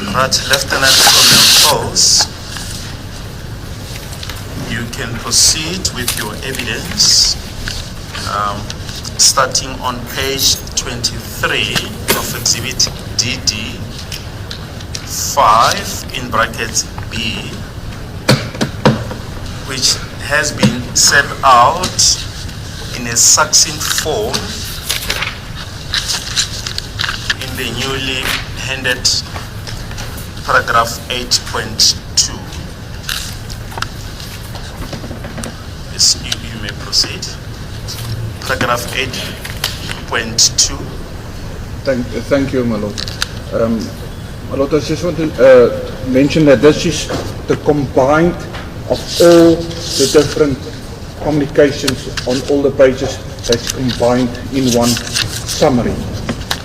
Right, Lieutenant Colonel Coles, you can proceed with your evidence, starting on page 23 of Exhibit DD 5 in brackets B, which has been set out in a succinct form in the newly handed paragraph 8.2. Yes, you may proceed. Paragraph 8.2. Thank you, my lord. My lord, I just want to mention that this is the combined of all the different communications on all the pages that's combined in one summary.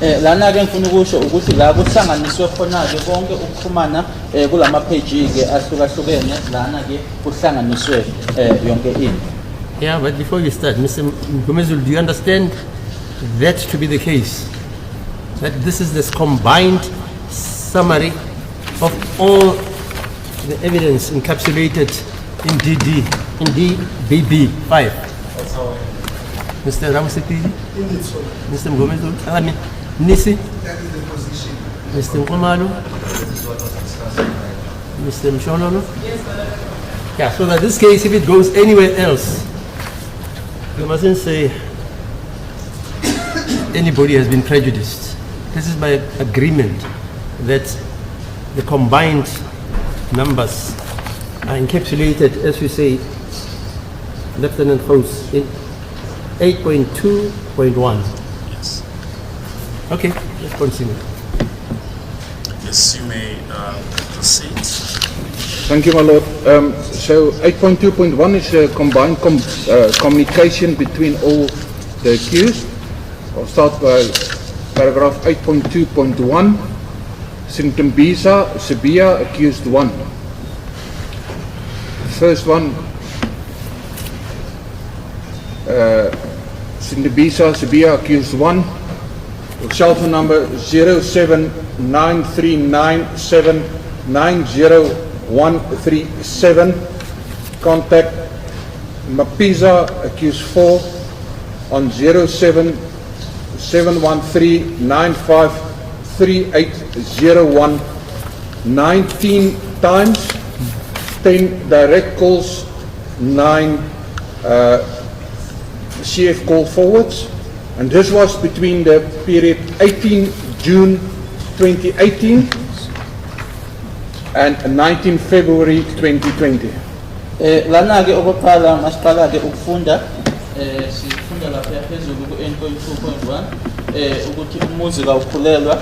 Lana ke ngifuna ukusho ukuthi la kuhlanganiswe khona ke konke ukuxhumana kulama page ke ahlukahlukene lana ke kuhlanganiswe yonke into. Yeah, but before you start, Mr. Mgomezulu, do you understand that to be the case? That this is this combined summary of all the evidence encapsulated in DBB 5. Mr. Ramsepidi? Indeed, sir. Mr. Mgomezulu? I mean, Nisi? That is the position. Mr. Nkomalu? That is what was discussed tonight. Mr. Mshololo? Yeah, so that this case, if it goes anywhere else, you mustn't say anybody has been prejudiced. This is by agreement that the combined numbers are encapsulated, as we say, Lieutenant House, in 8.2.1. Yes. Okay, let's continue. Yes, you may proceed. Thank you, my lord. So 8.2.1 is a combined communication between all the accused. I'll start by paragraph 8.2.1. Sintembisa Sibia accused 1. First one, Sintembisa Sibia accused 1. Cell phone number 0793979037. Contact Mapiza accused 4 on 07713953801 19 times, 10 direct calls, 9 CF call forwards, and this was between the period 18 June 2018 and 19 February 2020. Lana ke okokuqala masiqala ke ukufunda sifunda lapha phezulu ku 8.2.1 ukuthi umuzi kawukhulelwa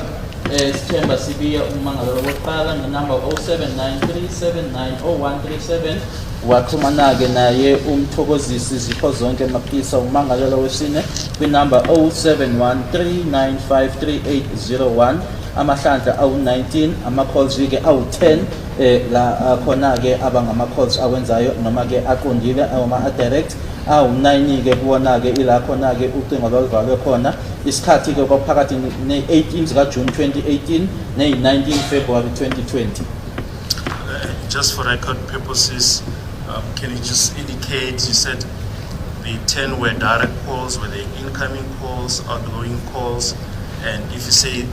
sithemba sibiya umangalo wokuqala ngenamba 0793790137 waxhumana ke naye umthokozisi zipho zonke Maphisa umangalelo wesine kwinamba 0713953801 amahlandla awu19 ama-calls ke awu10 la khona ke abangama calls awenzayo noma ke aqondile ama direct awu9 ke kuwona ke ila khona ke ucingo lwaluvalwe khona isikhathi ke kwaphakathi ne-18 zika June 2018 ne-19 February 2020. Just for record purposes, can you just indicate, you said the 10 were direct calls, were they incoming calls, outgoing calls, and if you say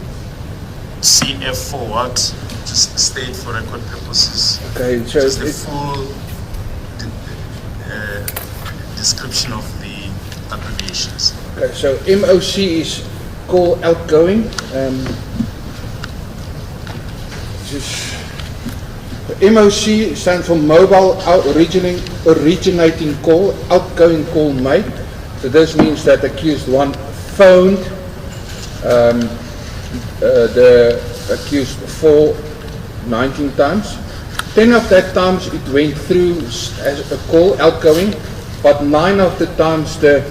CF forward, just state for record purposes. Okay, so just the full description of the abbreviations. Okay, so MOC is call outgoing. MOC stands for mobile originating call, outgoing call made. So this means that accused 1 phoned the accused 4 19 times. 10 of that times it went through as a call outgoing, but 9 of the times the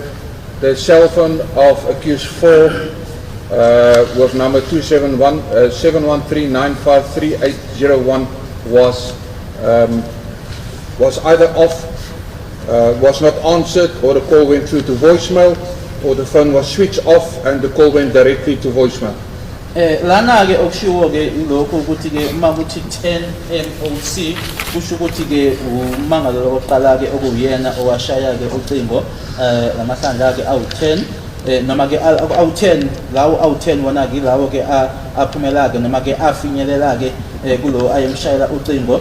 cell phone of accused 4 with number 713953801 was either off, was not answered, or the call went through to voicemail, or the phone was switched off and the call went directly to voicemail. Lana ke okushiwo ke ilokho ukuthi ke uma kuthi 10 MOC kusho ukuthi ke umangalo lokuqala ke okuyena owashaya ke ucingo namahlandla ke awu10 noma ke awu10 lawo awu10 wona ke lawo ke aphumela ke noma ke afinyelela ke kulo ayemshayela ucingo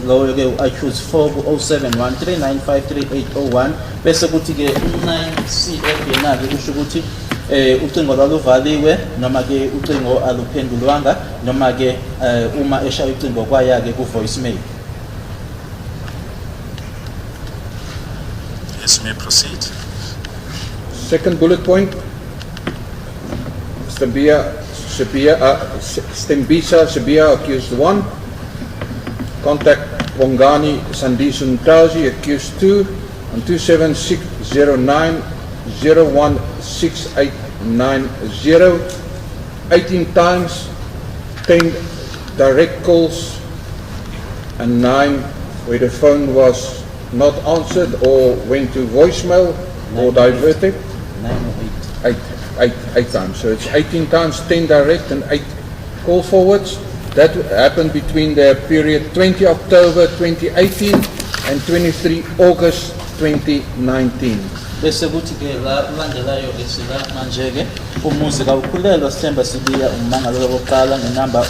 lowo ke accuse 4 ku 0713953801 bese kuthi ke 9CF yena ke kusho ukuthi ucingo lwaluvaliwe noma ke ucingo aluphendulwanga noma ke uma eshaya ucingo kwaya ke ku voicemail. Yes, may proceed. Second bullet point, Stembisa Sibia accused 1, contact Bongani Sandisun Tazi accused 2 on 27609 016890 18 times, 10 direct calls and 9 where the phone was not answered or went to voicemail or diverted. 8 times. So it's 18 times, 10 direct and 8 call forwards. That happened between the period 20 October 2018 and 23 August 2019. Bese kuthi ke la landelayo ke sila manje ke umuzi kawukhulelwa Sithemba Sibiya umangalo lokuqala ngenamba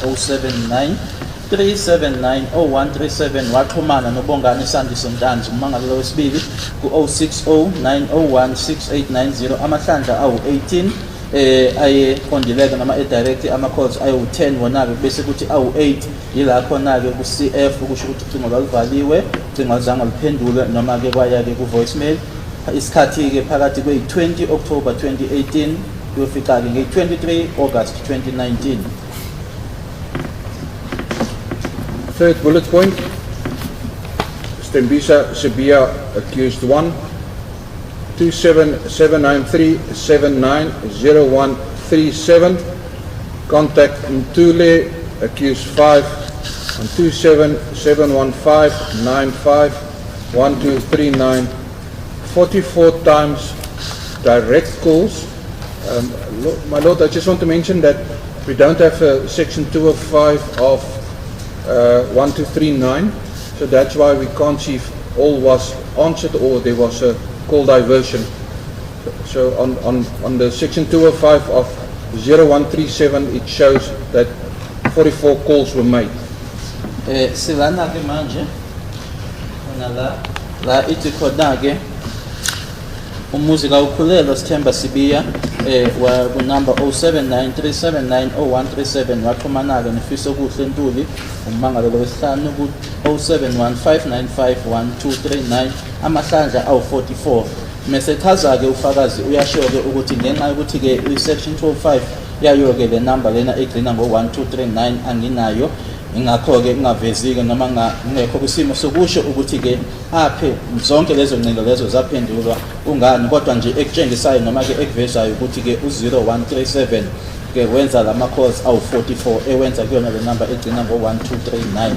079-379-0137 waxhumana noBongani Sandiso Ntanzi umangalo wesibili ku 060-901-6890 amahlandla awu18 ayeqondileka noma edirect ama calls ayu10 wona ke bese kuthi awu8 yila khona ke ku CF ukusho ukuthi ucingo lwaluvaliwe ucingo lwazange luphendulwe noma ke kwaya ke ku voicemail isikhathi ke phakathi kwe20 October 2018 kuyofika ke nge23 August 2019. Third bullet point, Stembisa Sibia accused 1, 27793790137, contact Mtule accused 5 on 27715951239, 44 times direct calls. My Lord, I just want to mention that we don't have a section 205 of 1239, so that's why we can't see if all was answered or there was a call diversion. So on the section 205 of 0137 it shows that 44 calls were made. Silana ke manje la ithi khona ke umuzi kawukhulelwa Sithemba Sibiya wa ku number 0793790137 waxhumana ke nefiso kuhle Ntuli umangalo lwesihlanu ku 0715951239 amahlandla awu44 mesechaza ke ufakazi uyasho ke ukuthi ngenxa ukuthi ke section 205 yayo ke le number lena egcina ngo1239 anginayo ingakho ke ingavezike noma ngekho kwisimo sokusho ukuthi ke aphe zonke lezo ngcingo lezo zaphendulwa ungani kodwa nje ekutshengisayo noma ke ekuvezayo ukuthi ke u0137 ke wenza lama calls awu44 ewenza kuyona le number egcina ngo1239.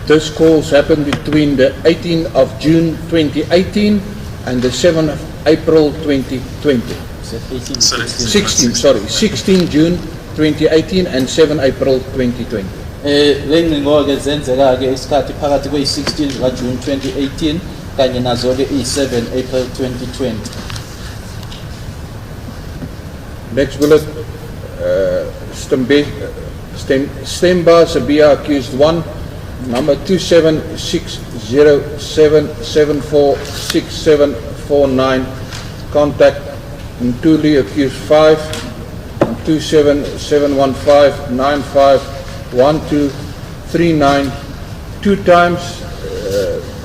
Those calls happened between the 18th of June 2018 and the 7th of April 2020. 16 June 2018 and 7 April 2020. Le ngcingo ke zenzeka ke isikhathi phakathi kwe16 ka June 2018 kanye nazo ke i7 April 2020. Next bullet, Stemba Sibia accused 1, number 276077476749, contact Mtuli accused 5 on 27715951239, 2 times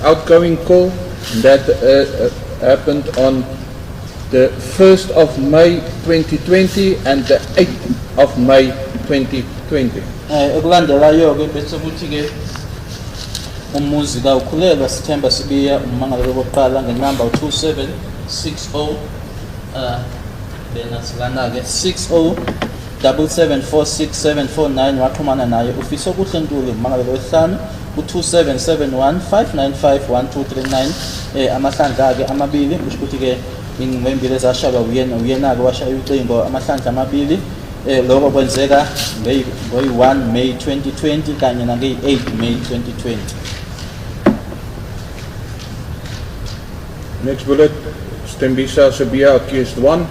outgoing call. That happened on the 1st of May 2020 and the 8th of May 2020. Ekulandelayo ke bese kuthi ke umuzi kawukhulelwa Sithemba Sibiya umangalo lokuqala ngenamba 2760 bena silana ke 6077476749 waxhumana naye ufisa kuhle Ntuli umangalo lwesihlanu ku277159511239 amahlandla ke amabili kusho ukuthi ke ingwembili ezashaba uyena ke washaya ucingo amahlandla amabili lokho kwenzeka ngoyi-1 May 2020 kanye nangeyi-8 May 2020. Next bullet, Stembisa Sabia accused 1,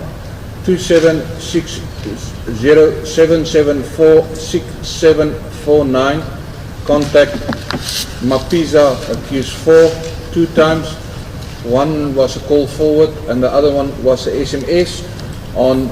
27607746749. Contact Mapiza accused 4, 2 times. One was a call forward and the other one was a SMS on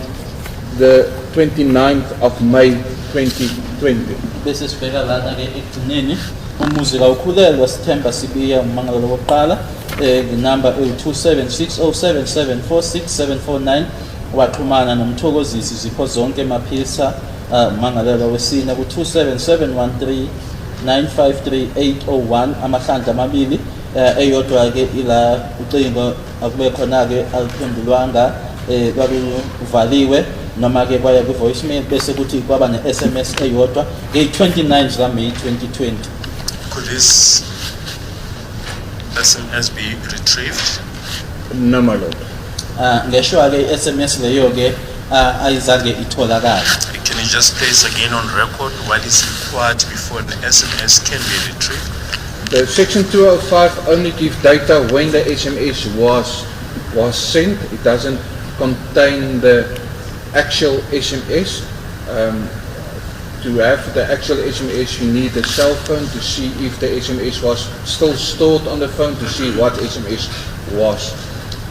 the 29th of May 2020. Bese sibheka lana ke ekugcineni umuzi kawukhulelwa Sithemba Sibiya ummangalo wokuqala the number 27607746749 waxhumana nomthokozisi zipho zonke Maphisa ummangalelwa wesine ku 27713953801 amahlandla amabili eyodwa ke ila ucingo akube khona ke aliphendulwanga kwakuvaliwe noma ke kwaya ku voicemail bese kuthi kwaba ne SMS eyodwa nge-29 ka May 2020. Could this SMS be retrieved? No, my lord. Ngesho ke SMS leyo ke ayizange itholakala. Can you just place again on record what is required before an SMS can be retrieved? The section 205 only gives data when the SMS was sent. It doesn't contain the actual SMS. To have the actual SMS, you need a cell phone to see if the SMS was still stored on the phone to see what SMS was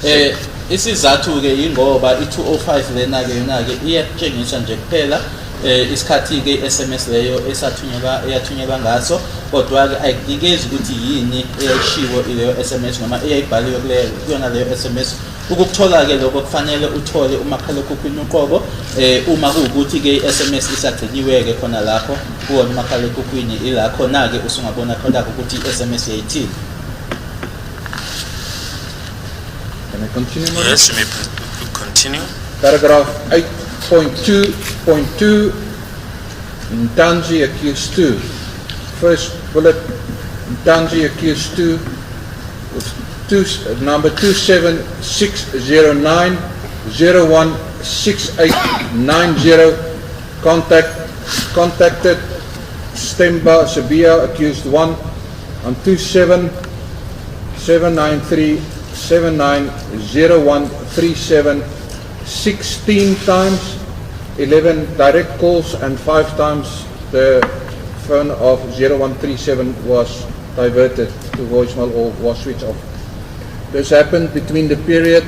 sent. Isizathu ke ingoba i205 lena ke yona ke iyatshengisa nje kuphela isikhathi ke SMS leyo eyathunyelwa ngaso kodwa ke ayikunikezi ukuthi yini eyashiwo leyo SMS noma eyayibhaliwe kuyona leyo SMS. Ukuthola ke lokho kufanele uthole umakhalekhukhwini uqobo uma kuukuthi ke SMS isagciniwe ke khona lapho kuwona umakhalekhukhwini ila khona ke usungabona khona ukuthi SMS yayithini. Can I continue? Yes, you may continue. Paragraph 8.2.2, Ntanzi accused 2. First bullet, Ntanzi accused 2, number 27609016890, contacted Stemba Sabia accused 1 on 27793790137 16 times, 11 direct calls and 5 times the phone of 0137 was diverted to voicemail or was switched off. This happened between the period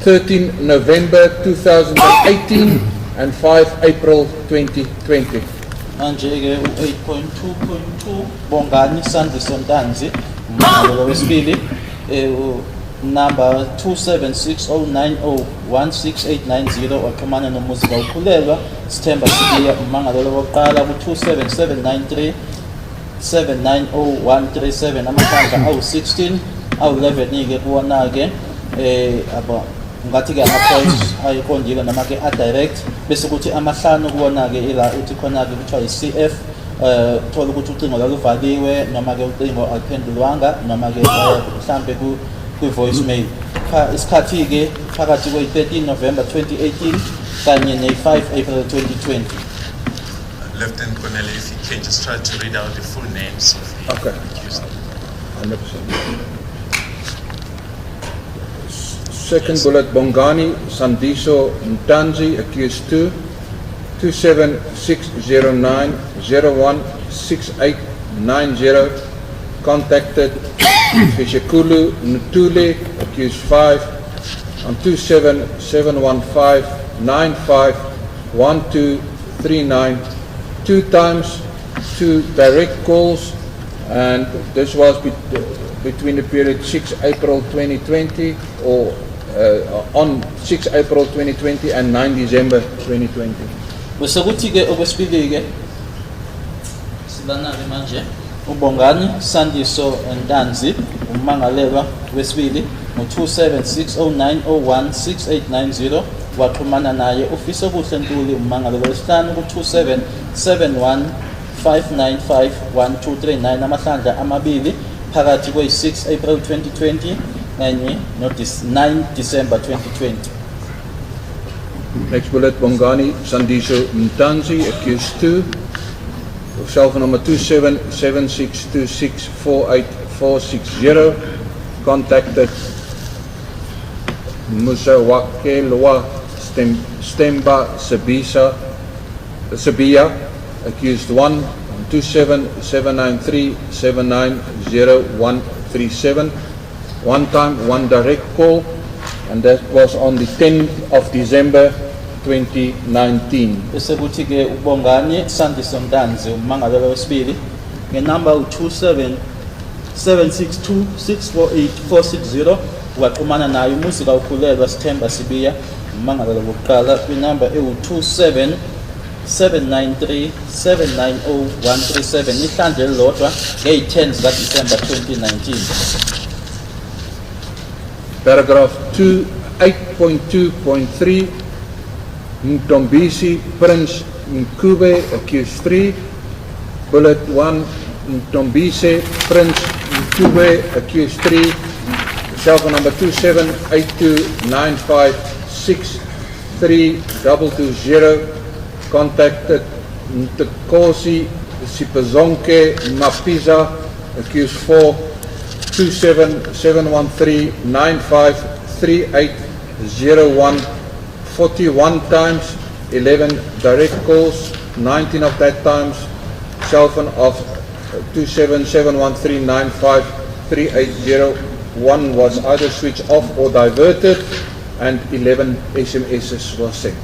13 November 2018 and 5 April 2020. Manje ke u8.2.2 Bongani Sandiso Ntanzi ummangalelwa wesibili number 27609016890 waxhumana nomuzi kawukhulelwa Sithemba Sibiya ummangalelwa wokuqala ku 27793790137 amahlandla awu16 awu11 ke kuwona ke ngathi ke ama-calls ayiqondile noma ke a-direct bese kuthi amahlanu kuwona ke ila uthi khona ke kuthiwa i-CF uthola ukuthi ucingo laluvaliwe noma ke ucingo aliphendulwanga noma ke mhlambe kwi-voicemail. Isikhathi ke phakathi kwe-13 November 2018 kanye ne-5 April 2020. Lieutenant Colonel, if you can just try to read out the full names of the accused. 100%. Second bullet, Bongani Sandiso Ntanzi accused 2, 27609016890, contacted Fishekulu Ntule accused 5 on 27715951239 2 times, 2 direct calls, and this was between the period 6 April 2020 or on 6 April 2020 and 9 December 2020. Bese kuthi ke okwesibili ke silana ke manje uBongani Sandiso Ntanzi ummangalelwa wesibili ngo-27609016890 waxhumana naye ufise kuhle Ntuli ummangalelwa wesihlanu ku-27715951239 amahlandla amabili phakathi kwe-6 April 2020 kanye no-9 December 2020. Next bullet, Bongani Sandiso Mtanzi, accused 2. Cell phone number 2776264840. Contacted Musawakelwa Stemba Sabia, accused 1, 27793790137. One time, one direct call, and that was on the 10th of December 2019. Bese kuthi ke uBongani Sandiso Mtanzi ummangalelwa wesibili ngenamba u27762648460 waxhumana naye umuzi kawukhulelwa Sithemba Sibiya ummangalelwa wokuqala kwinamba ewu27793790137 ihlandla elilodwa ngey-10 zikaDisemba 2019. Paragraph 2, 8.2.3, Ntombisi Prince Nkube, accused 3. Bullet 1, Ntombisi Prince Nkube, accused 3. Cell phone number 278295632220. Contacted Ntokosi Sipazonke Mapiza, accused 4. 27713953801 41 times, 11 direct calls, 19 of that times cell phone of 27713953801 was either switched off or diverted, and 11 SMSs was sent.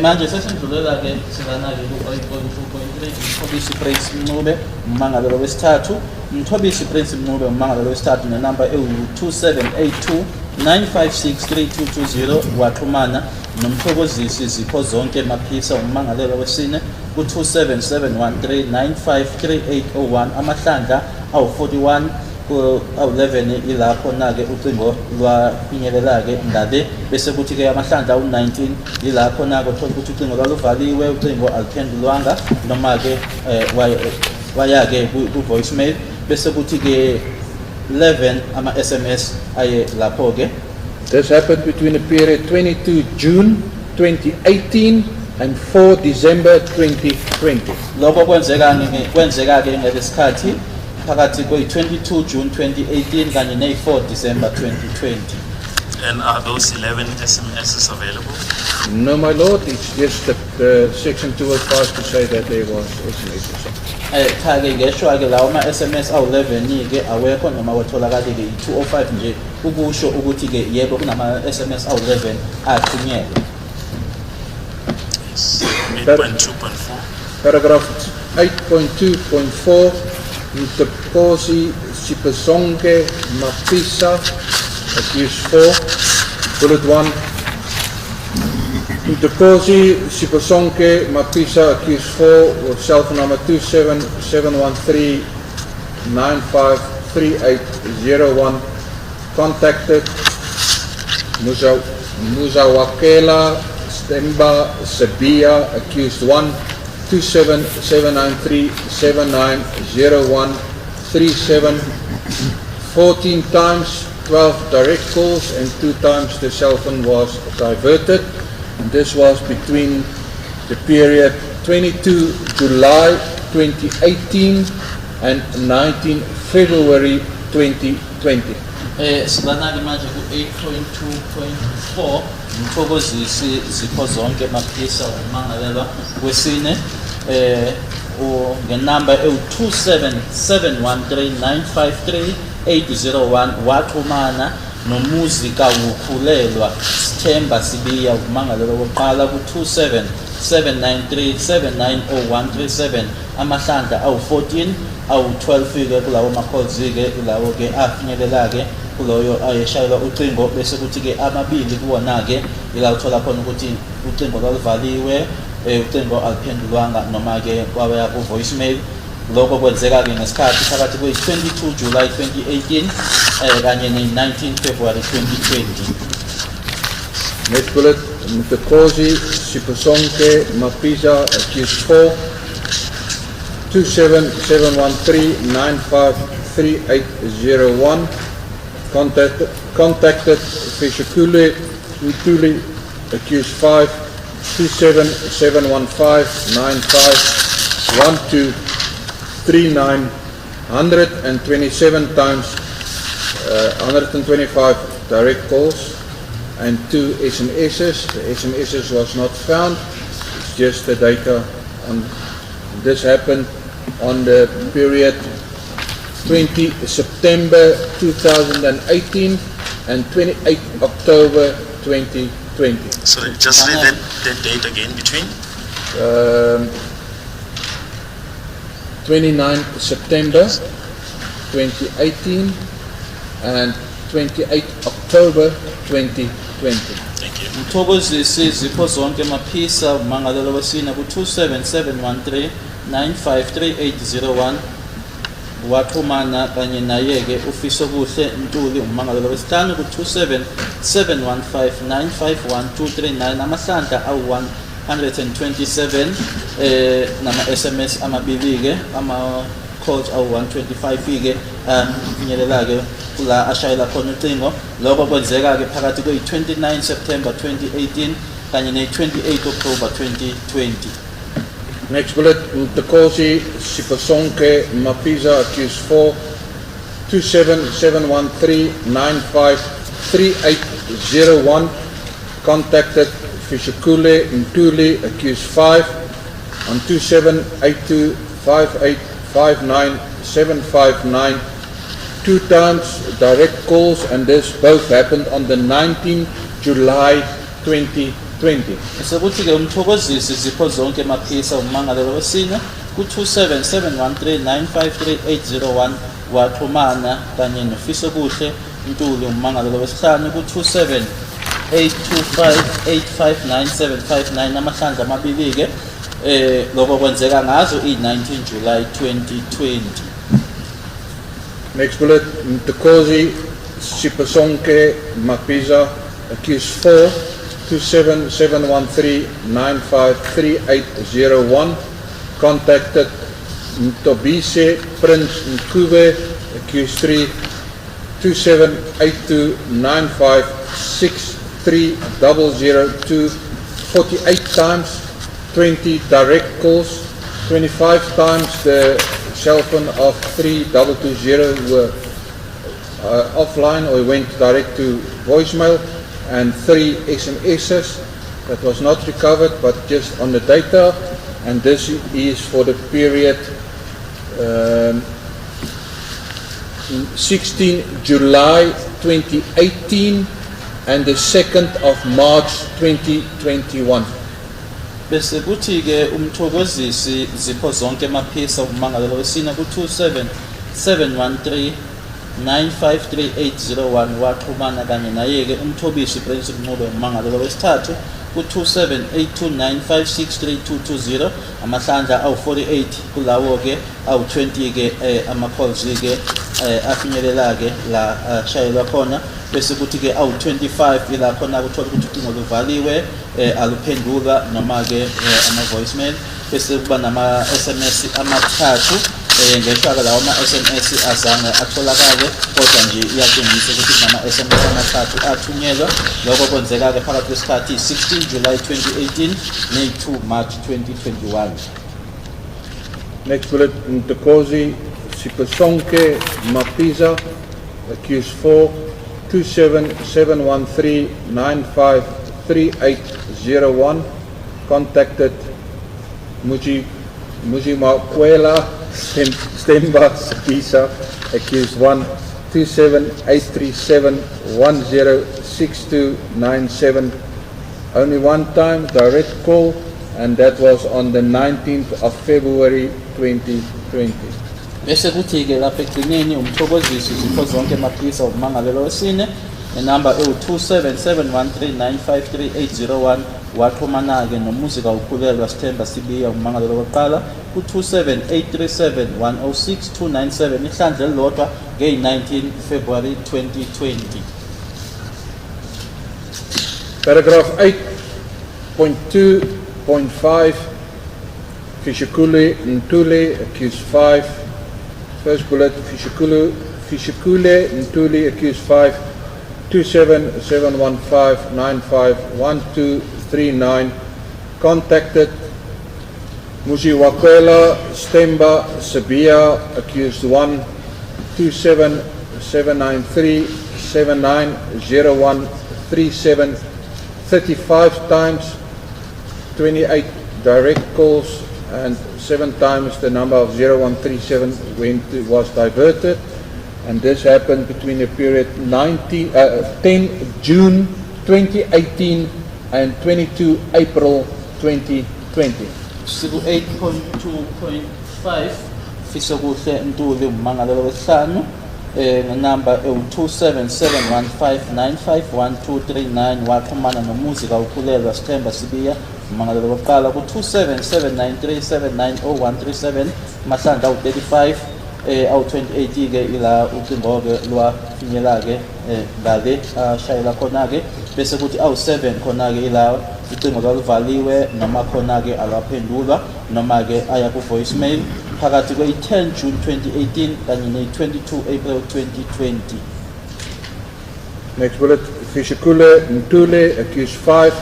Manje sesindlulela ke silana ke ku-8.2.3 Mthobisi Prince Mncube ummangalelwa wesithathu. Mthobisi Prince Mncube ummangalelwa wesithathu nenamba ewu27829563220 waxhumana nomthokozisi Zipho Zonke Maphisa ummangalelwa wesine ku-27713953801 amahlandla awu41 awu11 ilapho na-ke ucingo lwafinyelelake ngale bese kuthi ke amahlandla awu19 ilapho na-ke uthola ukuthi ucingo lwaluvaliwe, ucingo aluphendulwanga noma-ke waya-ke ku-voicemail bese kuthi ke 11 ama-SMS aye lapho-ke. This happened between the period 22 June 2018 and 4 December 2020. Lokho kwenzeka-ke ngalesikhathi phakathi kwe-22 June 2018 kanye ne-4 December 2020. And are those 11 SMSs available? No, my lord, it's just the section 205 to say that there was SMSs. Cha-ke ngesho-ke lawo ama-SMS awu-11-ke awekho noma watholakale-ke i-205 nje ukusho ukuthi-ke yebo kunama-SMS awu-11 athunyelwe. 8.2.4. Paragraph 8.2.4, Ntokosi Sipazonke Mapisa, accused 4. Bullet 1. Ntokosi Sipazonke Mapisa, accused 4, with cell phone number 27713953801. Contacted Musawakela Stemba Sabia, accused 1, 27793790137, 14 times, 12 direct calls, and 2 times the cell phone was diverted. And this was between the period 22 July 2018 and 19 February 2020. Silana-ke manje ku-8.2.4 Mthokozisi Zipho Zonke Maphisa ummangalelwa wesine ngenamba ewu27713953801 waxhumana nomuzi kawukhulelwa Sithemba Sibiya ummangalelwa wokuqala ku-27793790137 amahlandla awu14 awu12-ke kulawo ma-calls-ke lawo-ke afinyelelake kuloyo ayeshayelwa ucingo bese kuthi-ke amabili kuwona-ke ila uthola khona ukuthi ucingo lwaluvaliwe, ucingo aluphendulwanga noma-ke kwaya ku-voicemail. Lokho kwenzeka-ke ngesikhathi phakathi kwe-22 July 2018 kanye ne-19 February 2020. Next bullet, Ntokosi Sipazonke Mapisa, accused 4, 27713953801. Contacted Feshakule Utuli accused 5, 27715 95 12 39 127 times 125 direct calls and 2 SMSs. The SMSs was not found. It's just the data on this happened on the period 20 September 2018 and 28 October 2020. So just read that date again between. 29 September 2018 and 28 October 2020. Thank you. Mthokozisi zipho zonke maphisa umangalelo wesine ku-27713 953801 waxhumana kanye naye-ke ufisokuhle Ntuli umangalelo wesihlanu ku-27715 951239 amahlandla awu-127 nama-SMS amabili-ke ama-calls awu-125-ke finyelela-ke kula ashayela khona ucingo. Lokho kwenzeka-ke phakathi kwe-29 September 2018 kanye ne-28 October 2020. Next bullet, Mtakosi Sipasonke Mapiza, accused 4, 27713 953801, contacted Fishakule Ntuli, accused 5, on 2782 5859 759, 2 times direct calls, and this both happened on the 19th July 2020. Sekuthi-ke umthokozisi zipho zonke maphisa umangalelo wesine ku-27713 953801 waxhumana kanye nofisokuhle Ntuli umangalelo wesihlanu ku-27825 859 759 amahlandla amabili-ke lokho kwenzeka ngazo i-19 July 2020. Next bullet, Mtakosi Sipasonke Mapiza, accused 4, 27713 953801, contacted Mtobise Prince Nkube, accused 3, 2782 9563002, 48 times, 20 direct calls, 25 times the cell phone of 3220 were offline or went direct to voicemail, and 3 SMSs that was not recovered but just on the data, and this is for the period 16 July 2018 and the 2nd of March 2021. Bese kuthi-ke umthokozisi zipho zonke maphisa umangalelo wesine ku-27713 953801 waxhumana kanye naye-ke umthobisi Prince Ncube umangalelo wesithathu ku-27829563220 amahlandla awu-48 kulawo-ke awu-20-ke ama-calls-ke afinyelela-ke la shayelwa khona. Bese kuthi-ke awu-25 ila khona kuthola ukuthi ucingo luvaliwe aluphendulwa noma-ke ama-voicemail. Bese kuba nama-SMS amathathu ngeshaka lawo ama-SMS azange atholakale, kodwa nje iyatshengisa ukuthi nama-SMS amathathu athunyelwa. Lokho kwenzeka-ke phakathi kwesikhathi 16 July 2018 ne-2 March 2021. Next bullet, Mtakosi Sipasonke Mapiza, accused 4, 27713 953801, contacted Mujimakwela Stemba Sapisa, accused 1, 27837 106297, only one time direct call, and that was on the 19th of February 2020. Bese kuthi-ke lapha ekugcineni umthokozisi zipho zonke maphisa umangalelo wesine enamba ewu-27713 waxhumana-ke nomuzika ukhulelwa Sithemba Sibiya umangalelo wokuqala ku-27837 106 297 ihlandla elilodwa ngeyi-19 February 2020. Paragraph 8.2.5, Fishakule Ntuli, accused 5. First bullet, Fishakule Ntuli, accused 5, 27715951239 contacted Muziwakwela Stemba Sabia, accused 1, 27793790137 35 times, 28 direct calls, and 7 times the number of 0137 was diverted. And this happened between the period 10 June 2018 and 22 April 2020. Siku 8.2.5 fisokuhle Ntuli umangalelo wesihlanu ngenamba 277159511239 waxhumana nomuzi kaUkhulelwa Sithemba Sibiya umangalelo wokuqala ku 277937900137 mahlandla u35 awu28 ke ila ucingo ke lwafinyela ke ngale ashayela khona ke bese kuthi awu7 khona ke ila ucingo lwaluvaliwe noma khona ke alaphendulwa noma ke aya ku voicemail phakathi kwe10 June 2018 kanye ne22 April 2020. Next bullet, Fishikule Ntule, accused 5,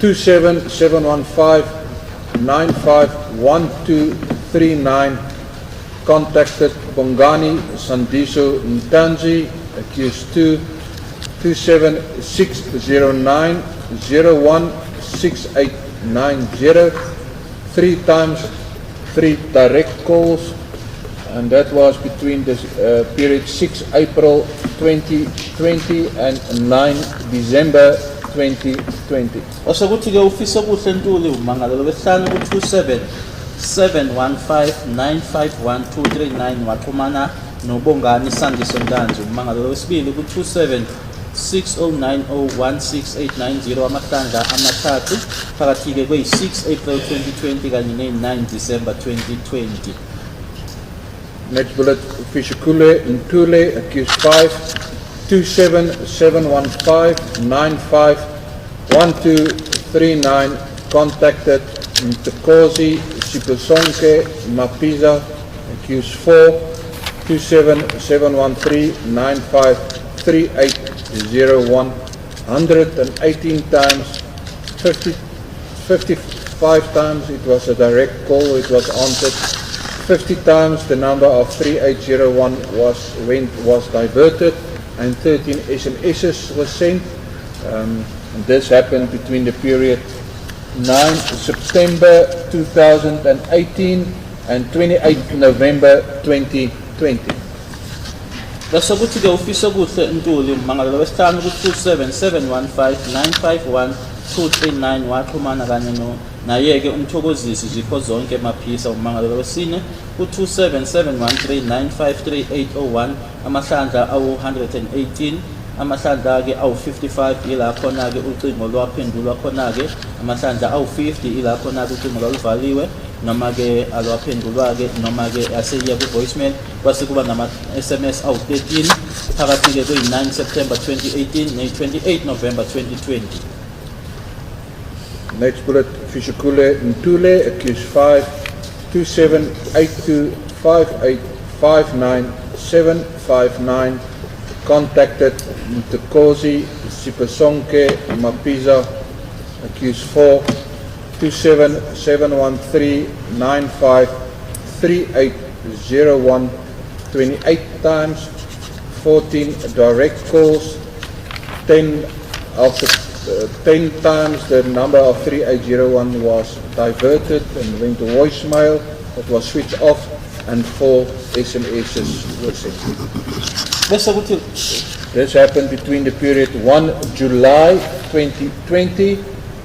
27715951239 contacted Bongani Sandiso Ntanzi, accused 2, 27609016890 3 times, 3 direct calls, and that was between the period 6 April 2020 and 9 December 2020. Osokuthi ke ufisa kuhle Ntuli umangalelo wesihlanu ku 27715951239 waxhumana noBongani Sandiso Ntanzi umangalelo wesibili ku 27609016890 amahlandla amathathu phakathi ke kwe6 April 2020 kanye ne9 December 2020. Next bullet, Fishikule Ntule, accused 5, 27715951239 contacted Mtekozi Sipesonke Mapiza, accused 4, 27713953801 118 times, 55 times it was a direct call, it was answered. 50 times the number of 3801 was diverted, and 13 SMSs were sent. And this happened between the period 9 September 2018 and 28 November 2020. Lasokuthi ke ufisa kuhle Ntuli umangalelo wesihlanu ku 27715951239 waxhumana kanye naye ke umthokozisi zipho zonke maphisa umangalelo wesine ku 27713953801 amahlandla awu118 amahlandla ke awu55 ila khona ke ucingo lwaphendulwa khona ke amahlandla awu50 ila khona ke ucingo lwaluvaliwe noma ke alwaphendulwa ke noma ke aseyiya ku voicemail kwase kuba nama SMS awu13 phakathi ke kwe9 September 2018 ne28 November 2020. Next bullet, Fishikule Ntule, accused 5, 27825859759 contacted Mtekozi Sipesonke Mapiza, accused 4, 27713953801 28 times, 14 direct calls, 10 times the number of 3801 was diverted and went to voicemail, it was switched off, and 4 SMSs were sent. This happened between the period 1 July 2020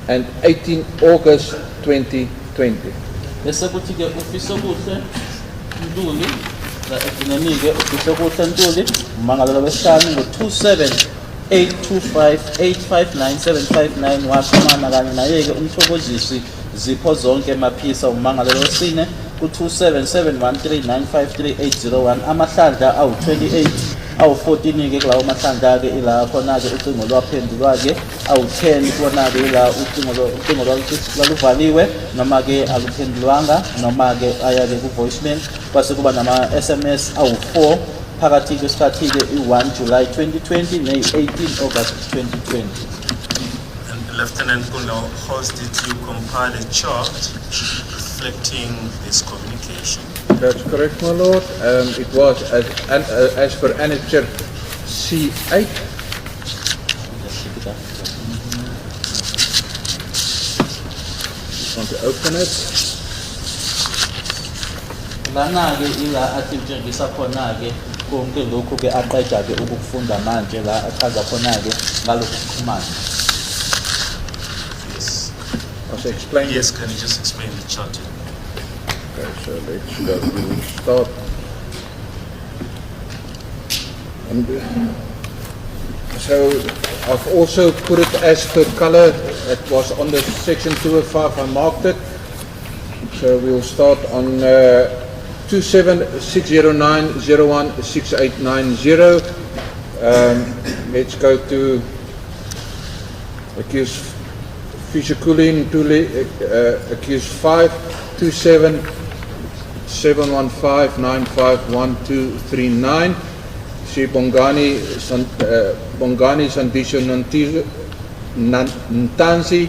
and 18 August 2020. Bese kuthi ke ufisa kuhle Ntuli la economic ufisa kuhle Ntuli umangalelo wesihlanu ngo 27825859759 waxhumana kanye naye ke umthokozisi zipho zonke maphisa umangalelo wesine ku 27713953801 amahlandla awu28 awu14 ke kulawo mahlandla ke ila khona ke ucingo lwaphendulwa ke awu10 khona ke ila ucingo lwaluvaliwe noma ke aluphendulwanga noma ke aya ke ku voicemail kwase kuba nama SMS awu4 phakathi kwesikhathi ke i-1 July 2020 ne-18 August 2020. And Lieutenant Kuno, how did you compile a chart reflecting this communication? That's correct, my lord. It was as per Annexure C8. Just keep it up. Just want to open it. Lana ke ila athi njengisa khona ke konke lokhu ke aqeda ke ukufunda manje la achaza khona ke ngalokhu kuxhumana. Yes. As I explained. Yes, can you just explain the chart? Okay, so let's go to start. And so I've also put it as per color. It was on the section 205, I marked it. So we'll start on 27609016890. Let's go to accused Fishikulin Tule, accused 5, 27715951239. Si Bongani Sandisho Ntanzi,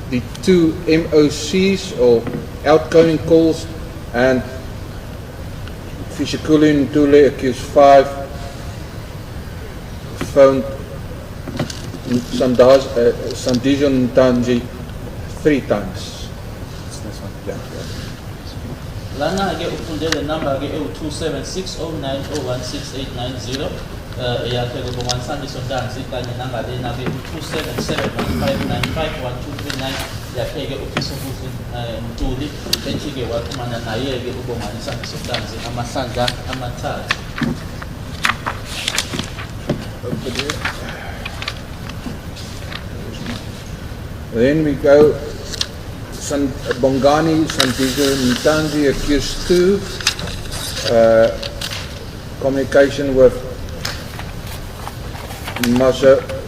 the two MOCs or outgoing calls, and Fishikulin Tule, accused 5, phoned Sandisho Ntanzi 3 times. Yeah. Lana ke ufundele number ke u2760901680 yakhe ke bongansandi sontanzi kanye nangalena ke u2771595129 yakhe ke uPhisobuhle Mtuli ethi ke waxhumana naye ke ubonganisandi sontanzi amahlandla amathathu. Then we go Bongani Sandisho Ntanzi, accused 2, communication with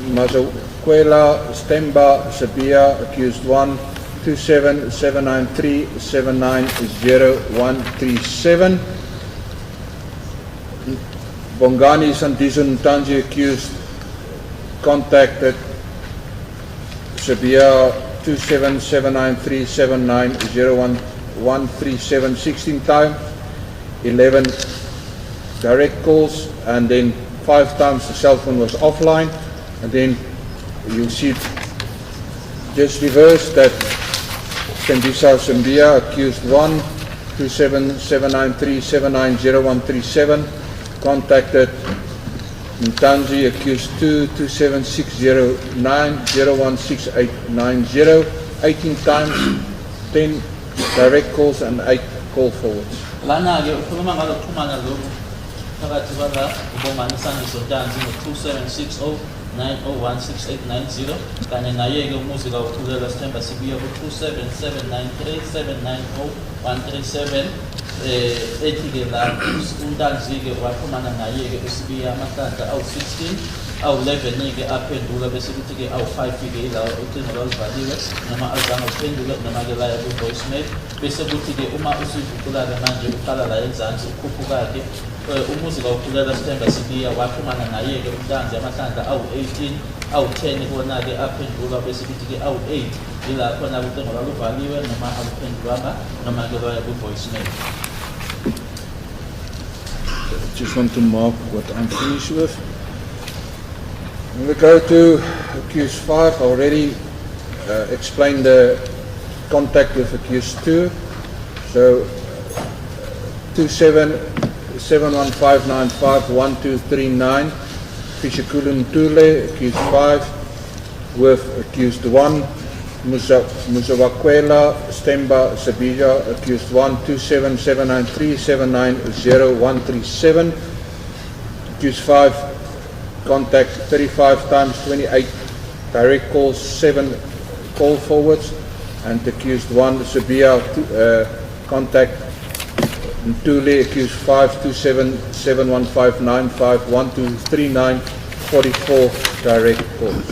Mazakwela Stemba Sabia, accused 1, 27793790137. Bongani Sandisho Ntanzi, accused, contacted Sabia 27793790137 16 times, 11 direct calls, and then 5 times the cell phone was offline. And then you see just reverse that Tembisa Sambia, accused 1, 27793790137, contacted Ntanzi, accused 2, 27609016890, 18 times, 10 direct calls and 8 call forwards. Lana ke ukhuluma ngalokuxhumana lokhu phakathi kwala ubonganisandi sontanzi ngo2760901680 kanye naye ke umuzi kaUthulela Sithemba Sibiya ku27793790137 ethi ke la uNtanzi ke waxhumana naye ke uSibiya amahlandla awu16 awu11 ke aphendula bese kuthi ke awu5 ke la ucingo lwalivaliwe noma azange uphendule noma ke la ku voicemail bese kuthi ke uma usivuthula ke manje uqala la enzansi ukhuphuka ke umuzi kaUthulela Sithemba Sibiya waxhumana naye ke uNtanzi amahlandla awu18 awu10 kona ke aphendula bese kuthi ke awu8 ila khona ucingo lwalivaliwe noma aluphendulwanga noma ke la ku voicemail. Just want to mark what I'm finished with. We go to accused 5. I already explained the contact with accused 2. So 27715951239, Fishikulun Tule, accused 5, with accused 1, Musawakwela Stemba Sabija, accused 1, 27793790137, accused 5, contact 35 times 28 direct calls, 7 call forwards, and accused 1, Sabia, contact Ntule, accused 5, 27715951239, 44 direct calls.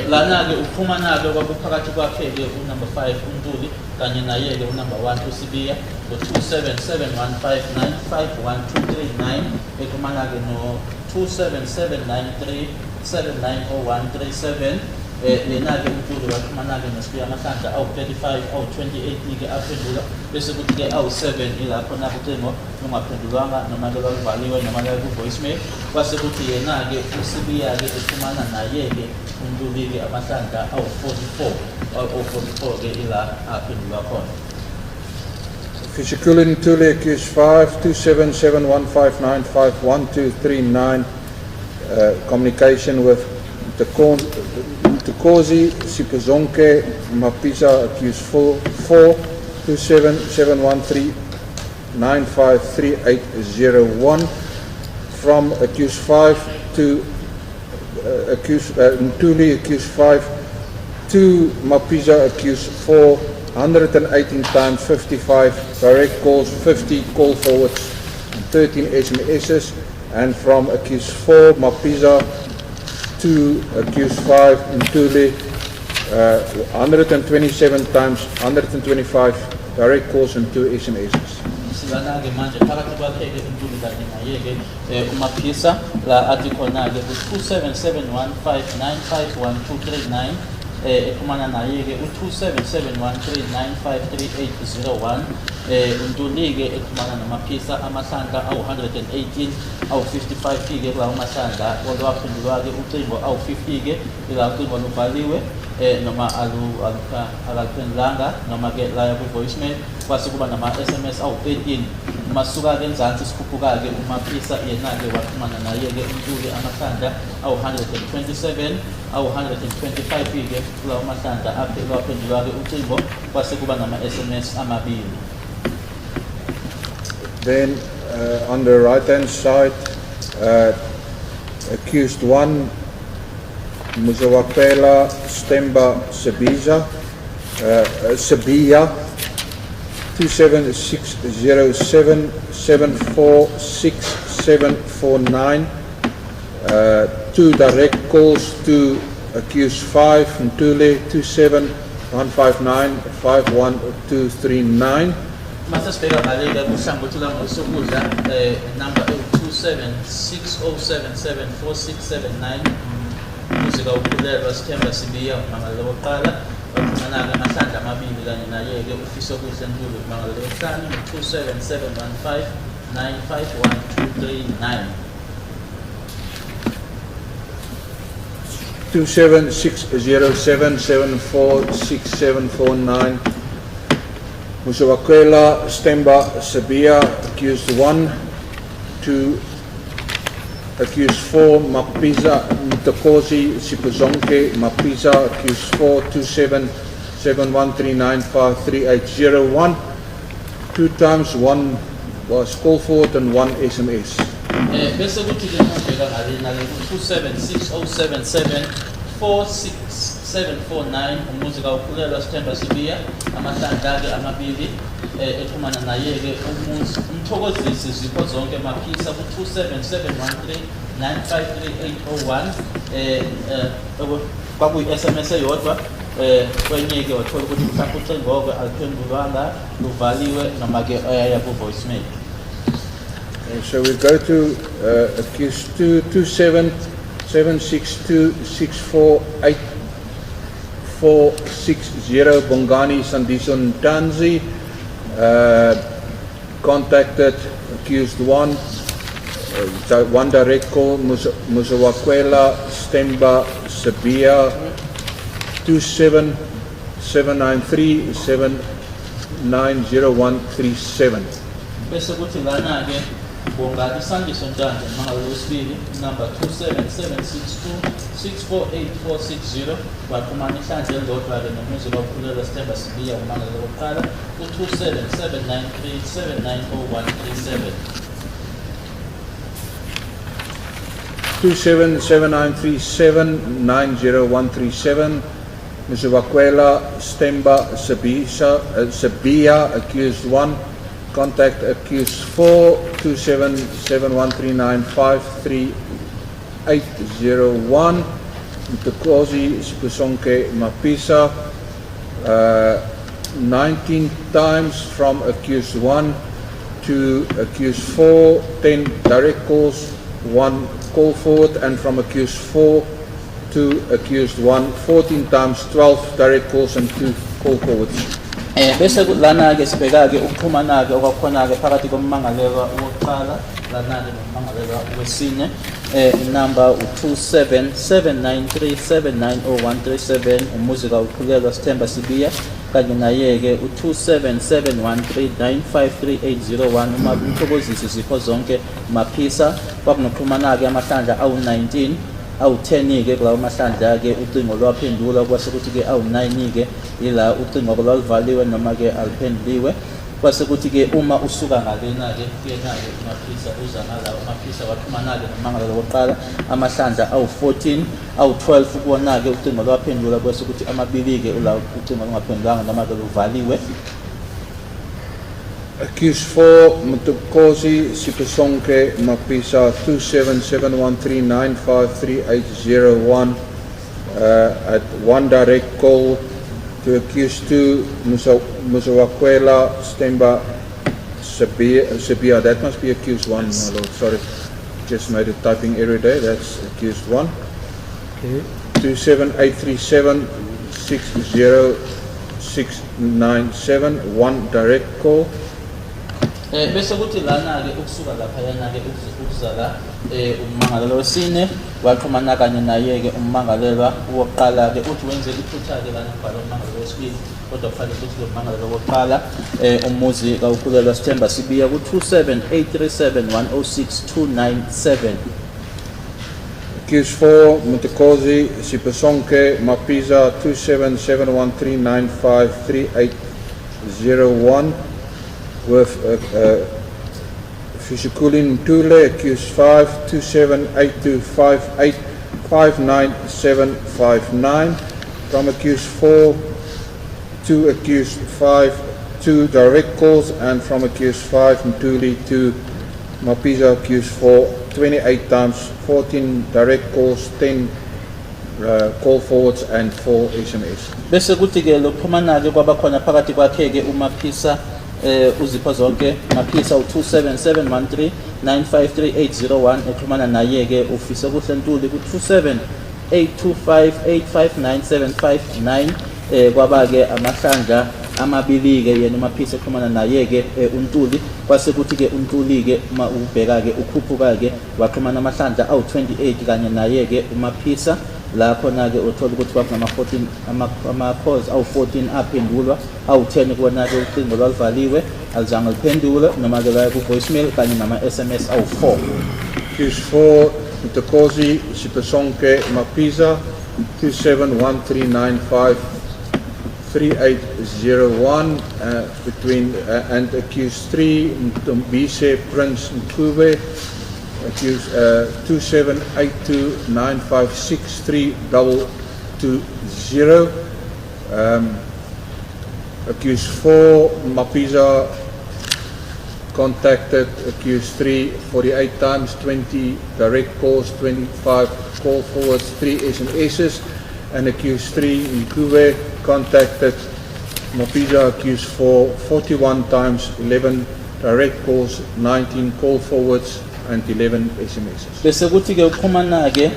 Lana ke uphumana ke kwakuphakathi kwakhe ke number 5 uNtuli kanye naye-ke unumber 1 uSibiya ngo-27715951239 exhumana-ke no-27793790137 yena-ke uNtuli waxhumana-ke noSibiya amahlandla awu-35 awu-28-ke aphendula bese kuthi-ke awu-7 ilakhona ucingo lungaphendulwanga noma-ke lwaluvaliwe noma-ke ku-voicemail kwase kuthi yena-ke uSibiya-ke exhumana naye-ke uNtuli-ke amahlandla awu-44 awu-44-ke ila aphendulwa khona. Fisikuli Ntuli accused 5, 27715951239, communication with Tukozi Sipazonke Mapisa accused 4, 27713953801, from accused 5 to Ntuli accused 5 to Mapisa accused 4, 118 times 55 direct calls, 50 call forwards, 13 SMSs, and from accused 4 Mapisa to accused 5 Ntuli, 127 times 125 direct calls and 2 SMSs. Silana-ke manje phakathi kwakhe-ke uNtuli kanye naye-ke uMaphisa la athi khona-ke u-27715951239 exhumana naye-ke u-27713953801 uNtuli-ke exhumana noMaphisa amahlandla awu-118 awu-55-ke kulawo mahlandla olwaphendulwa-ke ucingo awu-50-ke ila ucingo luvaliwe noma aluphendulanga noma-ke laya ku-voicemail kwase kuba nama-SMS awu-13 masuka-ke enzansi sikhuphuka-ke uMaphisa yena-ke waxhumana naye-ke uNtuli amahlandla awu-127 awu-125-ke kulawo mahlandla lwaphendulwa-ke ucingo kwase kuba nama-SMS amabili. Then on the right hand side, accused 1 Muzawapela Stemba Sibiya 27607746749, 2 direct calls to accused 5 Ntuli 271595139. Mase sibheka ngale-ke kuhlangothi langosokudla number 27607746779 umuzika ukhulelwa Sithemba Sibiya umangalo wokuqala waxhumana-ke amahlandla amabili kanye naye-ke ufisa okuhle Ntuli umangalo wesihlanu 27715951239 27607746749. Musawakwela Stemba Sibiya accused 1 to accused 4 Mapisa Tukozi Sipazonke Mapisa accused 4 27713953801, 2 times 1 was call forward and 1 SMS. Bese kuthi-ke mabheka ngalena-ke ku-27607746749 umuzika ukhulelwa Sithemba Sibiya amahlandla-ke amabili exhumana naye-ke umthokozisi zipho zonke Maphisa ku-27713953801 kwakuyi-SMS eyodwa kwenye-ke wathola ukuthi mhlawumbe ucingo-ke aluphendulwanga luvaliwe noma-ke ayaya ku-voicemail. So we go to accused 22762648460 Bongani Sandiso Ntanzi, contacted accused 1, 1 direct call Musawakwela Stemba Sibiya 27793790137. Bese kuthi lana-ke Bongani Sandiso Ntanzi umangalo wesibili number 27762648460 waxhumana ihlandla elilodwa-ke nomuzika ukhulelwa Sithemba Sibiya umangalo wokuqala u-27793790137 27793790137. Musawakwela Stemba Sibiya accused 1, contact accused 4 27713953801 Tukozi Sipazonke Mapisa 19 times from accused 1 to accused 4, 10 direct calls, 1 call forward, and from accused 4 to accused 1, 14 times, 12 direct calls and 2 call forwards. Bese lana-ke sibheka-ke ukuxhumana-ke okwakhona-ke phakathi kommangalelwa wokuqala lana-ke nommangalelwa wesine. Number 27793790137 umuzi kawuqhulelwa Sithemba Sibiya, kanye naye-ke 27713953801 umthokozisi Zipho Zonke Maphisa. Kwakunokuxhumana-ke amahlandla awu-19, awu-10-ke kulawo mahlandla-ke ucingo lwaphendula, kwase kuthi-ke awu-9-ke ila ucingo lwaluvaliwe noma-ke aluphenduliwe. Kwase kuthi-ke uma usuka ngalena-ke kuyena-ke uMaphisa uza ngala uMaphisa waxhumana-ke nommangalelwa wokuqala amahlandla awu-14, awu-12 kuwona-ke ucingo lwaphendula, kwase kuthi amabili-ke ula ucingo lungaphendulanga noma-ke luvaliwe. Accused 4, Mtukosi Sipesonke Mapisa 27713953801 at 1 direct call to accused 2, Musawakwela Stemba Sabia. That must be accused 1, my lord. Sorry, just made a typing error there. That's accused 1. Okay. 27837 60697, 1 direct call. Bese kuthi lana-ke ukusuka laphayana-ke ukuzala ummangalelwa wesine waxhumana kanye naye-ke ummangalelwa wokuqala-ke uthi wenze iphutha-ke lana kubhala ummangalelwa wesibili, kodwa kufanele ukuthi ummangalelwa wokuqala umuzi kawuqhulelwa Sithemba Sibiya ku-27837106297. Accused 4, Mtukosi Sipesonke Mapisa 27713953801 with Fisikulin Mtule, accused 5, 27825859759. From accused 4 to accused 5, 2 direct calls, and from accused 5 Mtuli to Mapisa accused 4, 28 times, 14 direct calls, 10 call forwards and 4 SMS. Bese kuthi-ke lokuxhumana-ke kwabakhona phakathi kwakhe-ke uMaphisa uZipho Zonke Maphisa u-27713953801 exhumana naye-ke ufise kuhle Ntuli ku-27825859759. Kwaba-ke amahlandla amabili-ke yena uMaphisa exhumana naye-ke uNtuli. Kwase kuthi-ke uNtuli-ke uma ubheka-ke ukhuphuka-ke waxhumana amahlandla awu-28 kanye naye-ke uMaphisa. La khona-ke uthola ukuthi kwakunama-14 ama-calls awu-14 aphendulwa, awu-10 kuwona-ke ucingo lwaluvaliwe alizange liphendule noma-ke laya ku-voicemail kanye nama-SMS awu-4. Accused 4, Mtukosi Sipesonke Mapisa 27139533801 between and accused 3, Mtumbise Prince Mkube, accused 27829563220. Accused 4, Mapisa contacted accused 3 48 times, 20 direct calls, 25 call forwards, 3 SMSs, and accused 3 Mkube contacted Mapisa accused 4 41 times, 11 direct calls, 19 call forwards and 11 SMSs. Bese kuthi-ke uxhumana-ke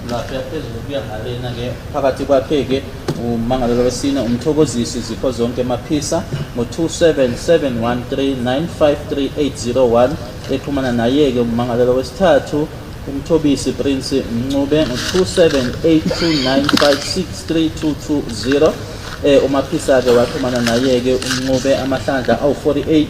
lapha phezulu kuya ngalena-ke phakathi kwakhe-ke ummangalelwa wesine umthokozisi Zipho Zonke Maphisa ngo-27713953801 exhumana naye-ke ummangalelwa wesithathu umthobisi Prince Mncube ngo-27829563220. uMaphisa-ke waxhumana naye-ke uNcube amahlandla awu-48,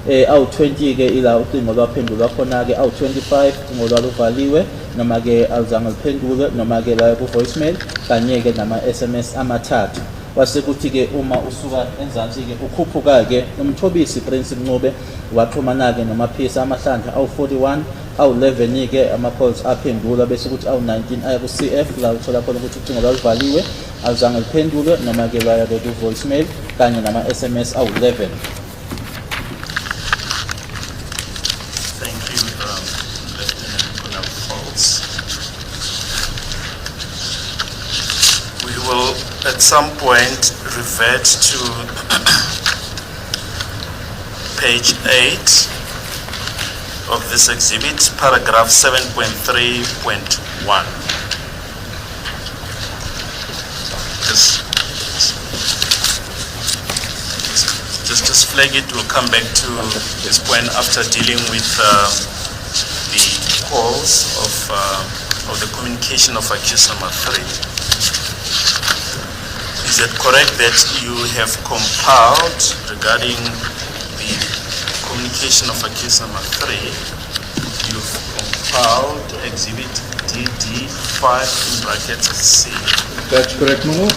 awu-20-ke ila ucingo lwaphendulwa khona-ke awu-25 ucingo lwaluvaliwe noma-ke alizange liphendule noma-ke laya ku-voicemail kanye-ke nama-SMS amathathu. Kwase kuthi-ke uma usuka enzansi-ke ukhuphuka-ke umthobisi Prince Mncube waxhumana-ke noMaphisa amahlandla awu-41, awu-11-ke ama-calls aphendula bese kuthi awu-19 aya ku-CF la uthola khona ukuthi ucingo lwaluvaliwe alizange liphendule noma-ke laya-ke ku-voicemail kanye nama-SMS awu-11. At at some point revert to page 8 of this exhibit, paragraph 7.3.1. Just flag it. We'll come back to this point after dealing with the calls of the communication of accused number 3. Is it correct that you have compiled regarding the communication of accused number 3? You've compiled exhibit DD5 in brackets C. That's correct, Molo.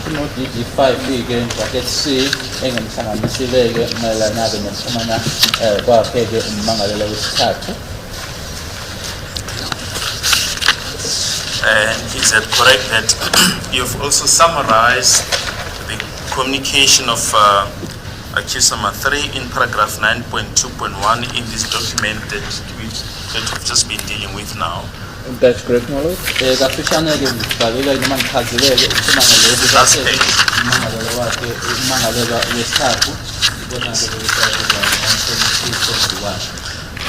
DD5 ke bracket C engemhlanganisileke mayelana nokuxhumana kwakhe ke ummangalelo wesithathu. And is it correct that you've also summarized the communication of accused number 3 in paragraph 9.2.1 in this document that we've just been dealing with now? That's correct, Molo. Kafishane ke ngibhalile noma ngichazileke ummangalelo Last page. ummangalelo wakhe ummangalelo wesithathu ibona ke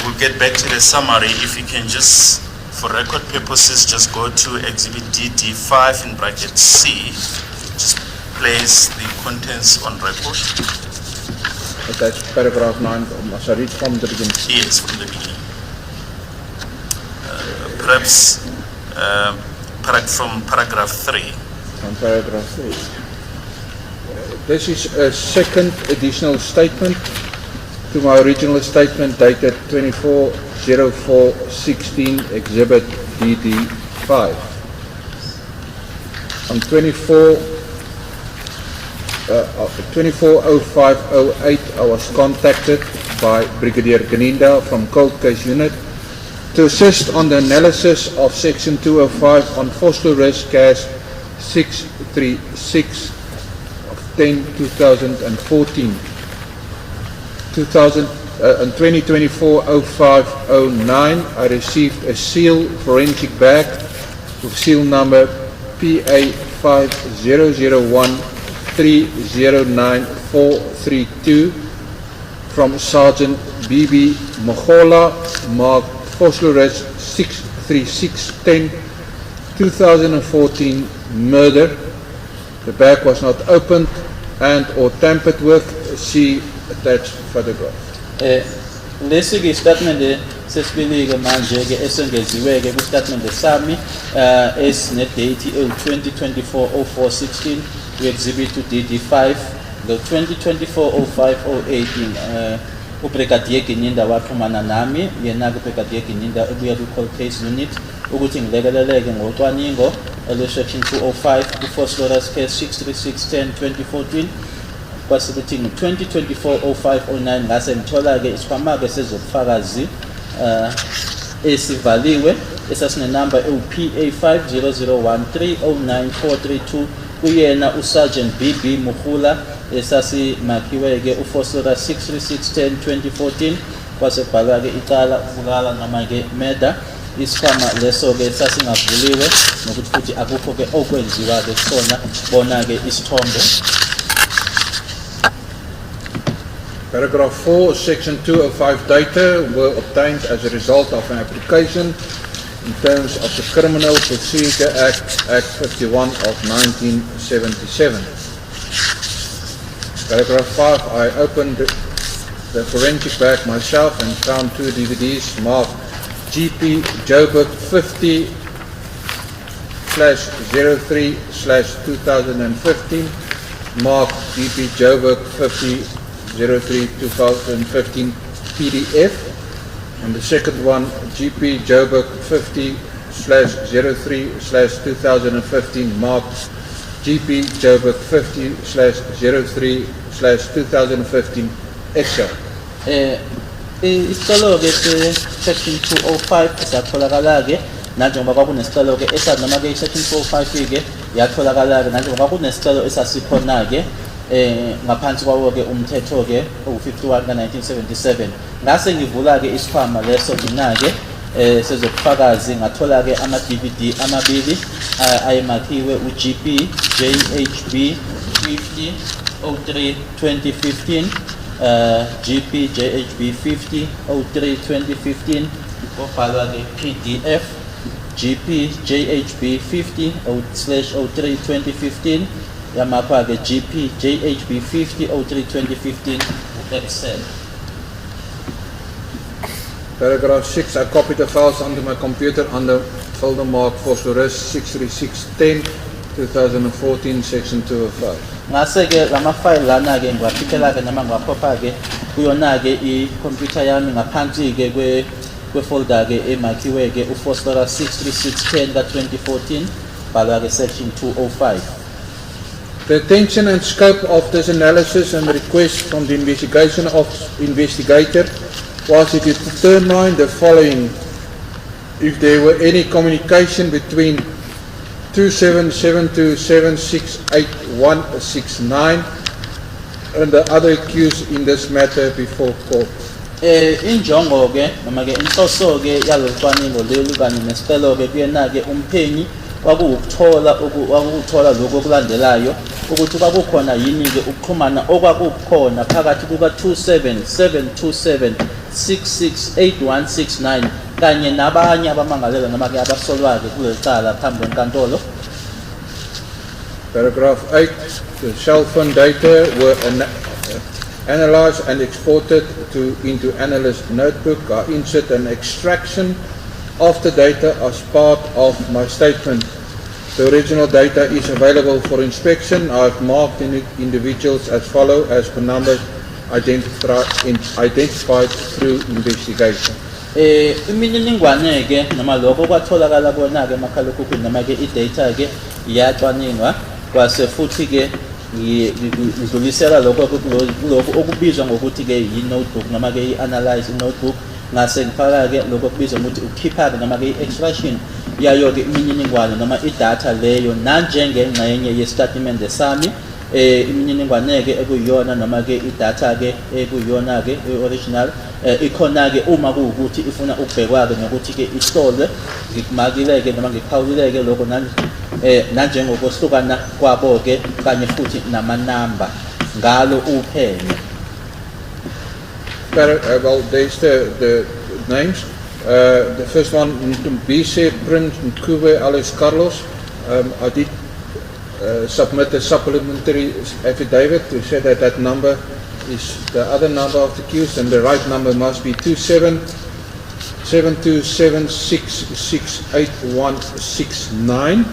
We'll get back to the summary. If you can just, for record purposes, just go to exhibit DD5 in bracket C. Just place the contents on record. That's paragraph 9. Must I read from the beginning? Yes, from the beginning. Perhaps from paragraph 3. From paragraph 3. This is a second additional statement to my original statement dated 24/04/16, exhibit DD5. On 24/05/08, I was contacted by Brigadier Ganinda from Cold Case Unit to assist on the analysis of Section 205 on phosphorus gas 636 of 10/2014. 2024-05-09, I received a seal forensic bag with seal number PA5001309432 from Sergeant B.B. Mogola, marked phosphorus 63610, 2014 murder. The bag was not opened and or tampered with. See attached photograph. Lesi ke statement sesibili manje ke esengeziwe ke ku statement sami esine date e2024-04-16 we exhibit to DD5 the 2024-05-08 uBrigadier Ganinda waxhumana nami yena ke Brigadier Ganinda ebuya ku cold case unit ukuthi ngilekeleleke ngocwaningo ele section 205 ku phosphorus case 63610 2014 kwasithi 2024-05-09 ngase ngithola ke isikhwama ke sezobufakazi esivaliwe esasine number PA5001309432 kuyena uSergeant BB Mogola esasimakhiwe ke uphosphorus 63610 2014 kwasebhalwa ke icala ukubulala noma ke murder. Isikhwama leso ke sasingavuliwe nokuthi futhi akukho ke okwenziwa ke sona bona ke isithombe. Paragraph 4, Section 205 data were obtained as a result of an application in terms of the Criminal Procedure Act, Act 51 of 1977. Paragraph 5, I opened the forensic bag myself and found 2 DVDs marked GP Joburg 50/03/2015, marked GP Joburg 50/03/2015 PDF, and the second one GP Joburg 50/03/2015 marked GP Joburg 50/03/2015 Excel. Isicelo ke section 205 esatholakala ke nanjengoba kwakunesicelo ke esanoma ke section 205 ke yatholakala ke nanjengoba kunesicelo esasikhona ke ngaphansi kwawo ke umthetho ke u51 ka1977 ngase ngivula ke isikhwama leso mina ke sezobufakazi ngathola ke ama DVD amabili ayemakhiwe uGP JHB 50 03 2015 GP JHB 50 03 2015 obhalwa ke PDF GP JHB 50/03 2015 yamapha ke GP JHB 50/03 2015 Excel. Paragraph 6, I copied the files onto my computer under folder mark Phosphorus 63610 2014 section 205. Ngase ke lama file lana ke ngiwakhithela ke noma ngiwakhopha ke kuyona ke i-computer yami ngaphansi ke kwe folder ke emakhiwe ke uphosphorus 63610 ka2014 bhalwa ke section 205. The intention and scope of this analysis and request from the investigator was to determine the following: if there were any communication between 2772768169 and the other accused in this matter before court. Injongo ke noma ke inhloso ke yalocwaningo lelu kanye nesicelo ke kuyena ke umphenyi wakuthola lokho okulandelayo ukuthi kwakukhona yini ke ukuxhumana okwakukhona phakathi kuka 2772768169 kanye nabanye abamangalela noma ke abasolwa ke kulecala phambi kwenkantolo. Paragraph 8, the cell phone data were analyzed and exported into analyst notebook. I insert an extraction of the data as part of my statement. The original data is available for inspection. I have marked individuals as follow as per number identified through investigation. Imininingwane ke noma lokho kwatholakala kona ke makhalekhukhwini noma ke i-data ke iyacwaningwa kwase futhi ke ngidlulisela lokho okubizwa ngokuthi ke i-notebook noma ke i-analyze notebook ngase ngifaka ke lokho okubizwa ngokuthi ukhipha noma ke i-extraction yayo ke imininingwane noma i-data leyo nanjengengxenye yestatement sami imininingwane ke ekuyiyona noma ke i-data ke ekuyiyona ke original ikhona ke uma kuwukuthi ifuna ukubhekwa ke nokuthi ke ihlolwe ngikumakile ke noma ngiphawulile ke lokho nanjengokuhlukana kwabo ke kanye futhi namanamba ngalo uphenyo. Well, there's the names. The first one, Mbise Prince Nkube alias Carlos. I did submit a supplementary affidavit to say that that number is the other number of the accused and the right number must be 2772768169.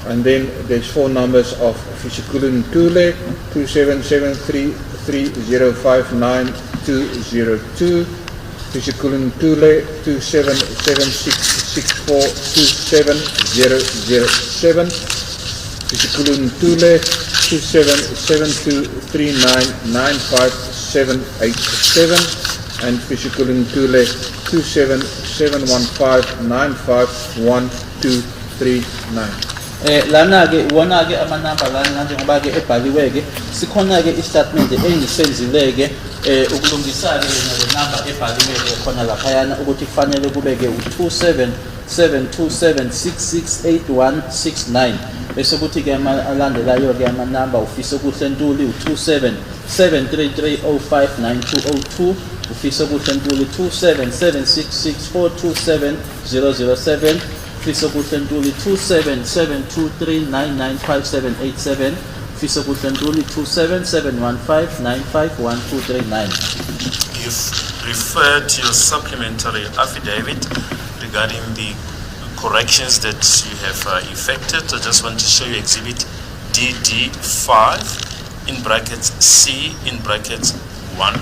And then there's four numbers of Fishikulu Nkule 277330592202, Fishikulu Nkule 2776642707, Fishikulu Nkule 2772399587, and Fishikulu Nkule 2771595139. Lana ke wona ke amanamba lana njengoba ke ebhaliwe ke sikhona ke istatement engisenzile ke ukulungisa ke le number ebhaliwe ke khona lapha yana ukuthi kufanele kube ke u2772768169 bese kuthi ke alandelayo ke amanamba ufisa kuhle Ntuli u277330592202 ufisa kuhle Ntuli 2776642707 Fisa kuhle Ntuli 277239958787 Fisa kuhle Ntuli 2771595139. You've referred to your supplementary affidavit regarding the corrections that you have effected. I just want to show you exhibit DD5 in brackets C in brackets 1.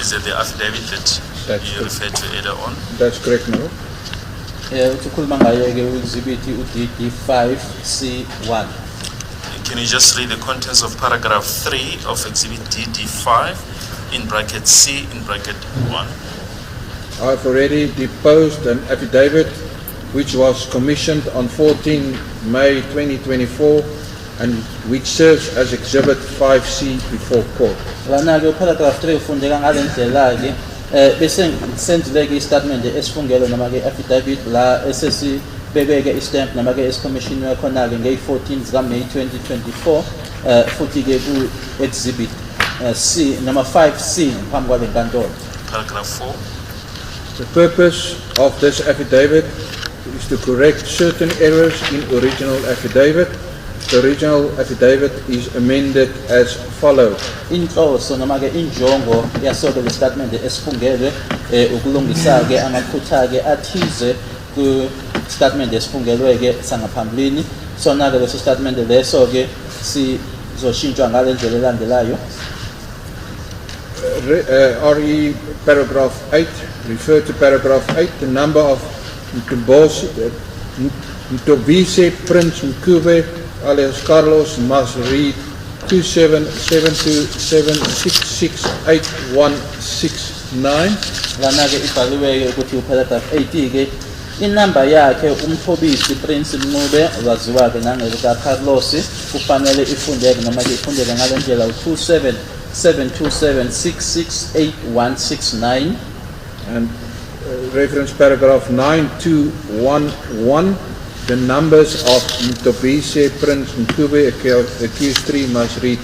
Is that the affidavit that you referred to earlier on? That's correct, no? Ukhuluma ngayo ke exhibit UDD5C1. Can you just read the contents of paragraph 3 of exhibit DD5 in bracket C in bracket 1? I've already deposed an affidavit which was commissioned on 14 May 2024 and which serves as exhibit 5C before court. Lana ke paragraph 3 ufundeka ngalendlela ke bese sendileke istatement esifungelwe noma ke affidavit la esesibebeke istamp noma ke esikhomishini khona ke ngey14 zika May 2024 futhi ke ku exhibit C number 5C phambi kwale nkantolo. Paragraph 4. The purpose of this affidavit is to correct certain errors in original affidavit. The original affidavit is amended as follows. Inhloso noma ke injongo yasoke le statement esifungelwe ukulungisa ke amaphutha ke athize ku statement esifungelwe ke sangaphambilini. Sona ke leso statement leso ke sizoshintshwa ngale ndlela elandelayo. RE paragraph 8, refer to paragraph 8, the number of Ntobise Prince Mkube alias Carlos must read 2772766869. Lana ke ibhaliwe ukuthi uparagraph 8 ke inamba yakhe umthobisi Prince Mncube waziwa ke nangelika Carlos kufanele ifundeke noma ke ifundeke ngale ndlela u2772766869 and reference paragraph 9211, the numbers of Ntobise Prince Mkube accused 3 must read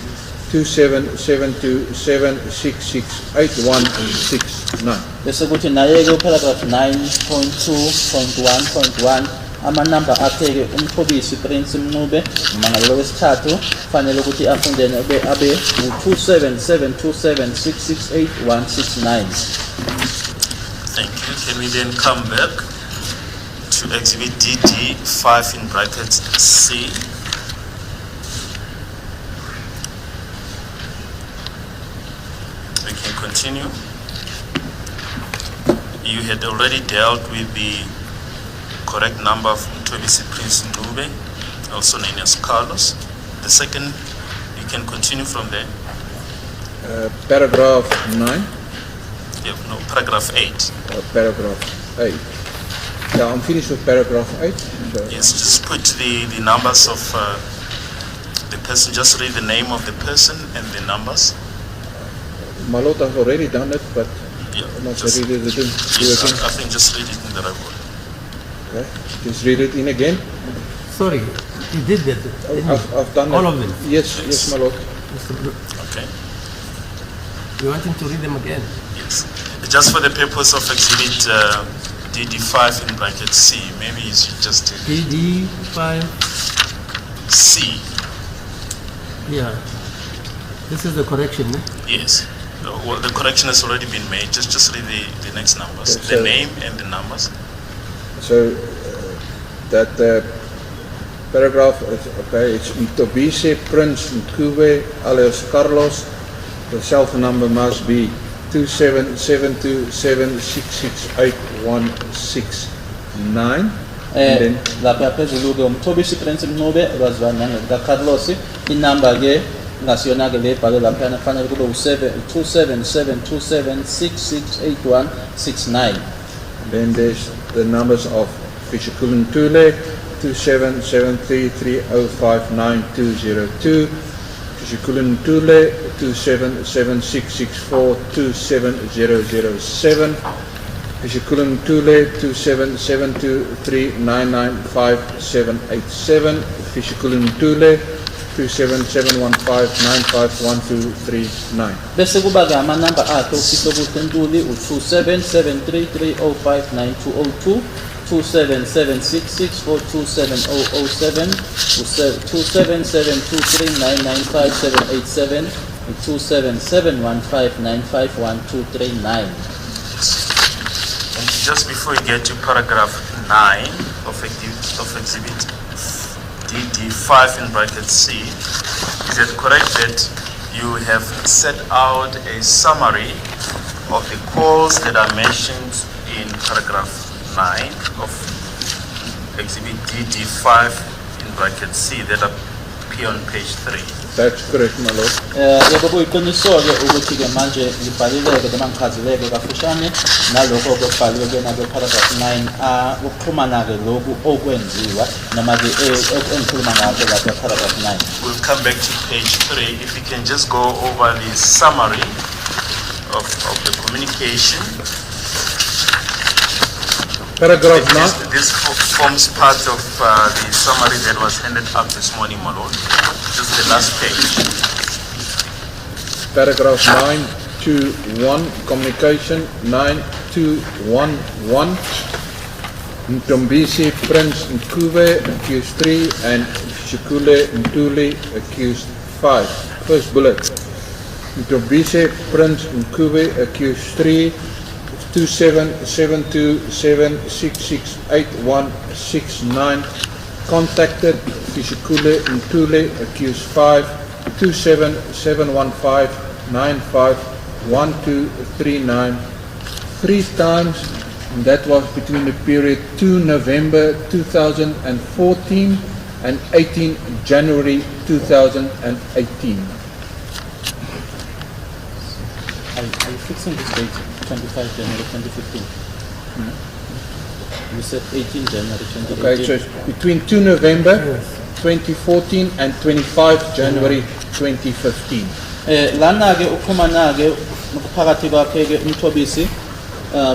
277276688169. bese kuthi naye ke paragraph 9.2.1.1 amanamba akhe ke umthobisi Prince Mncube mangalo wesithathu fanele ukuthi afundene abe u277276688169. Thank you. Can we then come back to exhibit DD 5 in brackets C? We can continue. You had already dealt with the correct number of Ntobisi Prince Mncube, also known as Carlos. The second, you can continue from there. Paragraph 9. Yeah, no, paragraph 8. Paragraph 8. Yeah, I'm finished with paragraph 8. So Yes, just put the numbers of the person, just read the name of the person and the numbers. Malot has already done it, but Yeah, I must just, read it again. yes, I think just read it in the record. Okay. Just read it in again. Sorry, he did that. didn't he? I've done All it. of them. Yes, yes, my lord. Mr. Bro- Okay. You want him to read them again? Yes. Just for the purpose of exhibit DD5 in bracket C, maybe you should just take DD 5. C. Yeah. This is the correction. Eh? Yes. Well, the correction has already been made. Just read the next numbers, Okay, the so- name and the numbers. So that paragraph is okay. It's Ntobise Prince Mncube alias Carlos. The cell phone number must be 277276688169. And then lapha phezulu ke umthobisi Prince Mncube waziwa nangelika Carlos inamba ke ngasiyona ke le bhalo lapha fanele kube u277276688169. Then there's the numbers of Fishikulun Tule, 277330599202, Fishikulun Tule, 2776642707, Fishikulun Tule, 277239958787, Fishikulun Tule, 277159512339. Bese kuba ke amanamba akhe ufihlo kuSentuli u277330599202 2776642707 277239958787 277159512339. And just before we get to paragraph 9 of exhibit DD5 in bracket C, is it correct that you have set out a summary of the calls that are mentioned in paragraph 9 of exhibit DD5 in bracket C that appear on page 3? That's correct, my lord. Yebo kuyiqiniso-ke ukuthi ke manje ngibhalileke noma ngichazileke kafushane nalokho okubhaliwe ke nabe paragraph 9 ukuxhumana-ke lokhu okwenziwa noma-ke engikhuluma ngakho lapha paragraph 9. We'll come back to page 3. If you can just go over the summary of the communication. Paragraph 9. This forms part of the summary that was handed up this morning, my lord. This is the last page. Paragraph 921, communication 9211. Ntombisi Prince Nkube, accused 3, and Shikule Ntuli, accused 5. First bullet. Ntombisi Prince Nkube, accused 3, 277276686169. Contacted Shikule Ntuli, accused 5, 27715951239 3 times, and that was between the period 2 November 2014 and 18 January 2018. Are you fixing this date, 25 January 2015? You said 18 January 2018. Okay, so it's between 2 November 2014 and 25 January 2015. Lana-ke uxhumana-ke phakathi kwakhe-ke umthobisi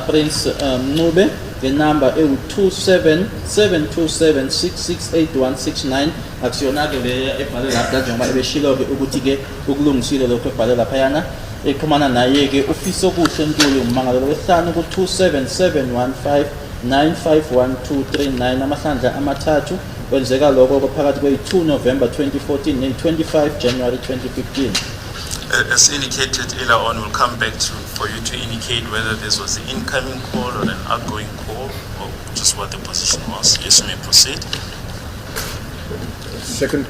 Prince Ncube ngenamba ewu-27727668169 akusiyona-ke le ebhale lapha njengoba ebeshilo-ke ukuthi-ke ukulungisile lokho ebhale laphayana. Exhumana naye-ke uFisokuhle Ntuli ummangalelo wesihlanu ku-27715951239 amahlandla amathathu kwenzeka lokho phakathi kwe-2 November 2014 ne-25 January 2015. As indicated earlier on, we'll come back for you to indicate whether this was an incoming call or an outgoing call, or just what the position was. Yes, you may proceed. Second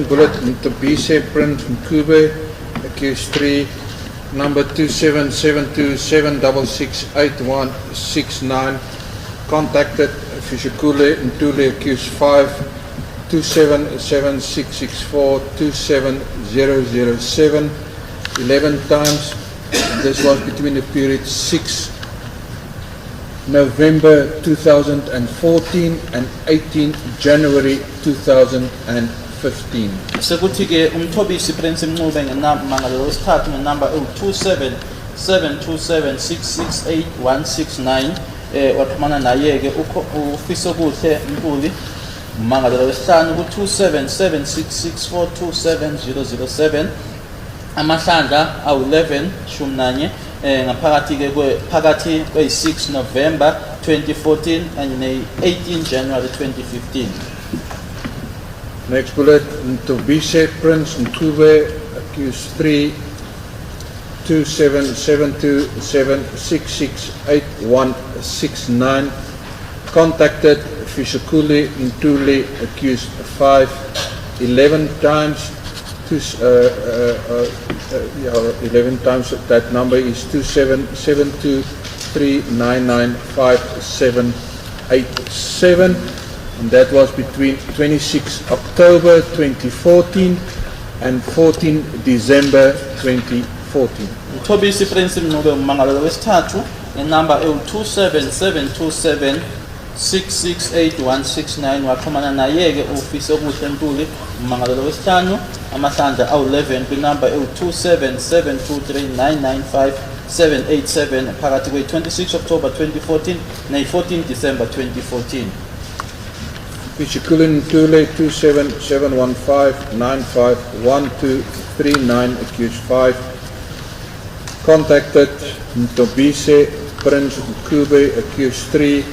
bullet, Ntobise Prince Nkube, accused 3, number 27727668169. Contacted Fishikule Ntuli, accused 5, 27766642707 11 times. This was between the period 6 November 2014 and 18 January 2015. Sekuthi-ke umthobisi Prince Ncube ngenammangalelo wesithathu ngenamba ewu-27726688169 waxhumana naye-ke uFisokuhle Ntuli ummangalelo wesihlanu ku-27766642707 amahlandla awu-11 shumnanye ngaphakathi-ke phakathi kwe-6 November 2014 and ne-18 January 2015. Next bullet, Ntobise Prince Nkube, accused 3, 27727668169. Contacted Fishikule Ntuli, accused 5, 11 times. 11 times, that number is 27723995787, and that was between 26 October 2014 and 14 December 2014. Umthobisi Prince Ncube ummangalelo wesithathu ngenamba ewu-27727 6688169 waxhumana naye-ke uFisokuhle Ntuli ummangalelo wesihlanu amahlandla awu-11 kwinamba ewu-27723995787 phakathi kwe-26 October 2014 ne-14 December 2014. Fishikule Ntuli 27715951239, accused 5. Contacted Ntobise Prince Nkube, accused 3,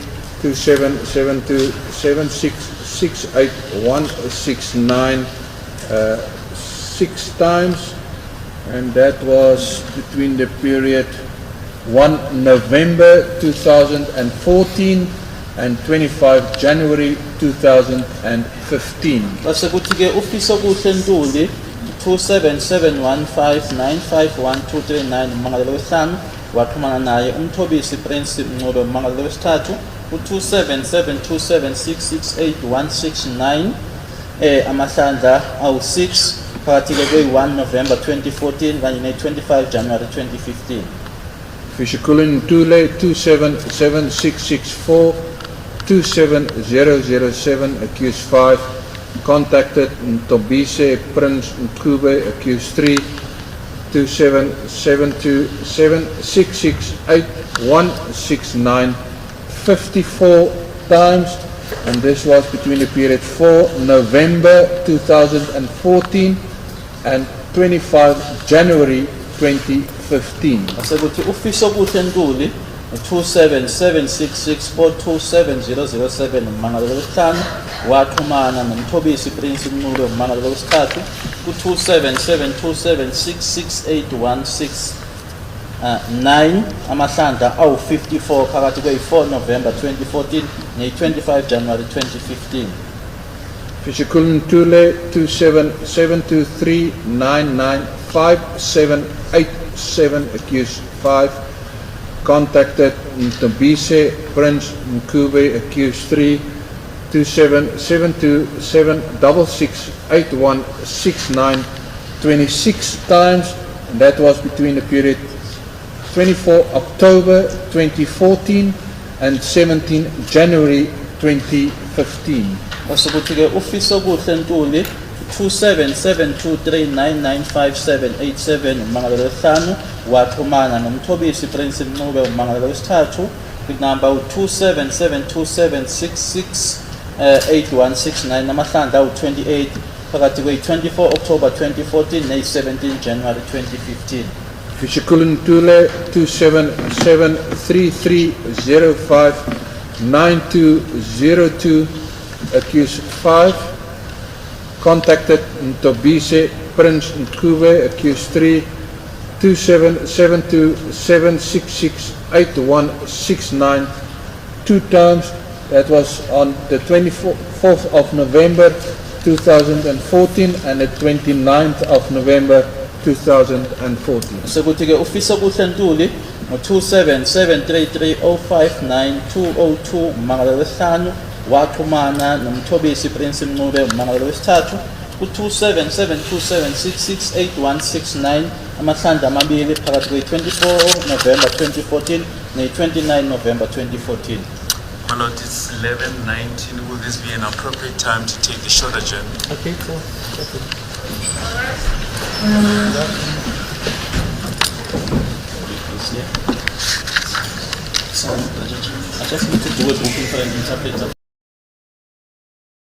27726688169 6 times, and that was between the period 1 November 2014 and 25 January 2015. Basekuthi-ke uFisokuhle Ntuli 27715951239 ummangalelo wesihlanu waxhumana naye umthobisi Prince Ncube ummangalelo wesithathu u-27727668169 amahlandla awu-6 phakathi-ke kwe-1 November 2014 kanye ne-25 January 2015. Fishikule Ntuli 27766642707, accused 5. Contacted Ntobise Prince Nkube, accused 3, 2772768169 54 times, and this was between the period 4 November 2014 and 25 January 2015. asekuthi ufisa okuhle Ntuli 2776642707 uMmangalelwa wesihlanu waxhumana nomthobisi Prince Ncube uMmangalelwa wesithathu ku 2772768169 amahlandla awu 54 phakathi kwe 4 November 2014 ne 25 January 2015. Fishikulntule 2773995787 accused 5. Contacted Ntobise Prince Ncube accused 3. 2772768169 26 times, and that was between the period 24 October 2014 and 17 January 2015. Asekuthi-ke ufisa okuhle Ntuli 2772399587 uMmangalelwa wesihlanu waxhumana nomthobisi Prince Ncube uMmangalelwa wesithathu kunamba 2772768169 amahlandla awu 28 phakathi kwe 24 October 2014 ne 17 January 2015. Fishikulntule 2773059202 accused 5. Contacted Ntobise Prince Ncube accused 3. 2772768169 2 times. That was on the 24th of November 2014 and the 29th of November 2014. Sekuthi-ke ufisa okuhle Ntuli ngo-277330599202 uMmangalelwa wesihlanu waxhumana nomthobisi Prince Ncube uMmangalelwa wesithathu ku-2772768169 amahlandla amabili phakathi kwe 24 November 2014 ne 29 November 2014. My Lord, it's 11:19. Will this be an appropriate time to take the shorter journey? Okay, so okay. I just need to do a booking for an interpreter.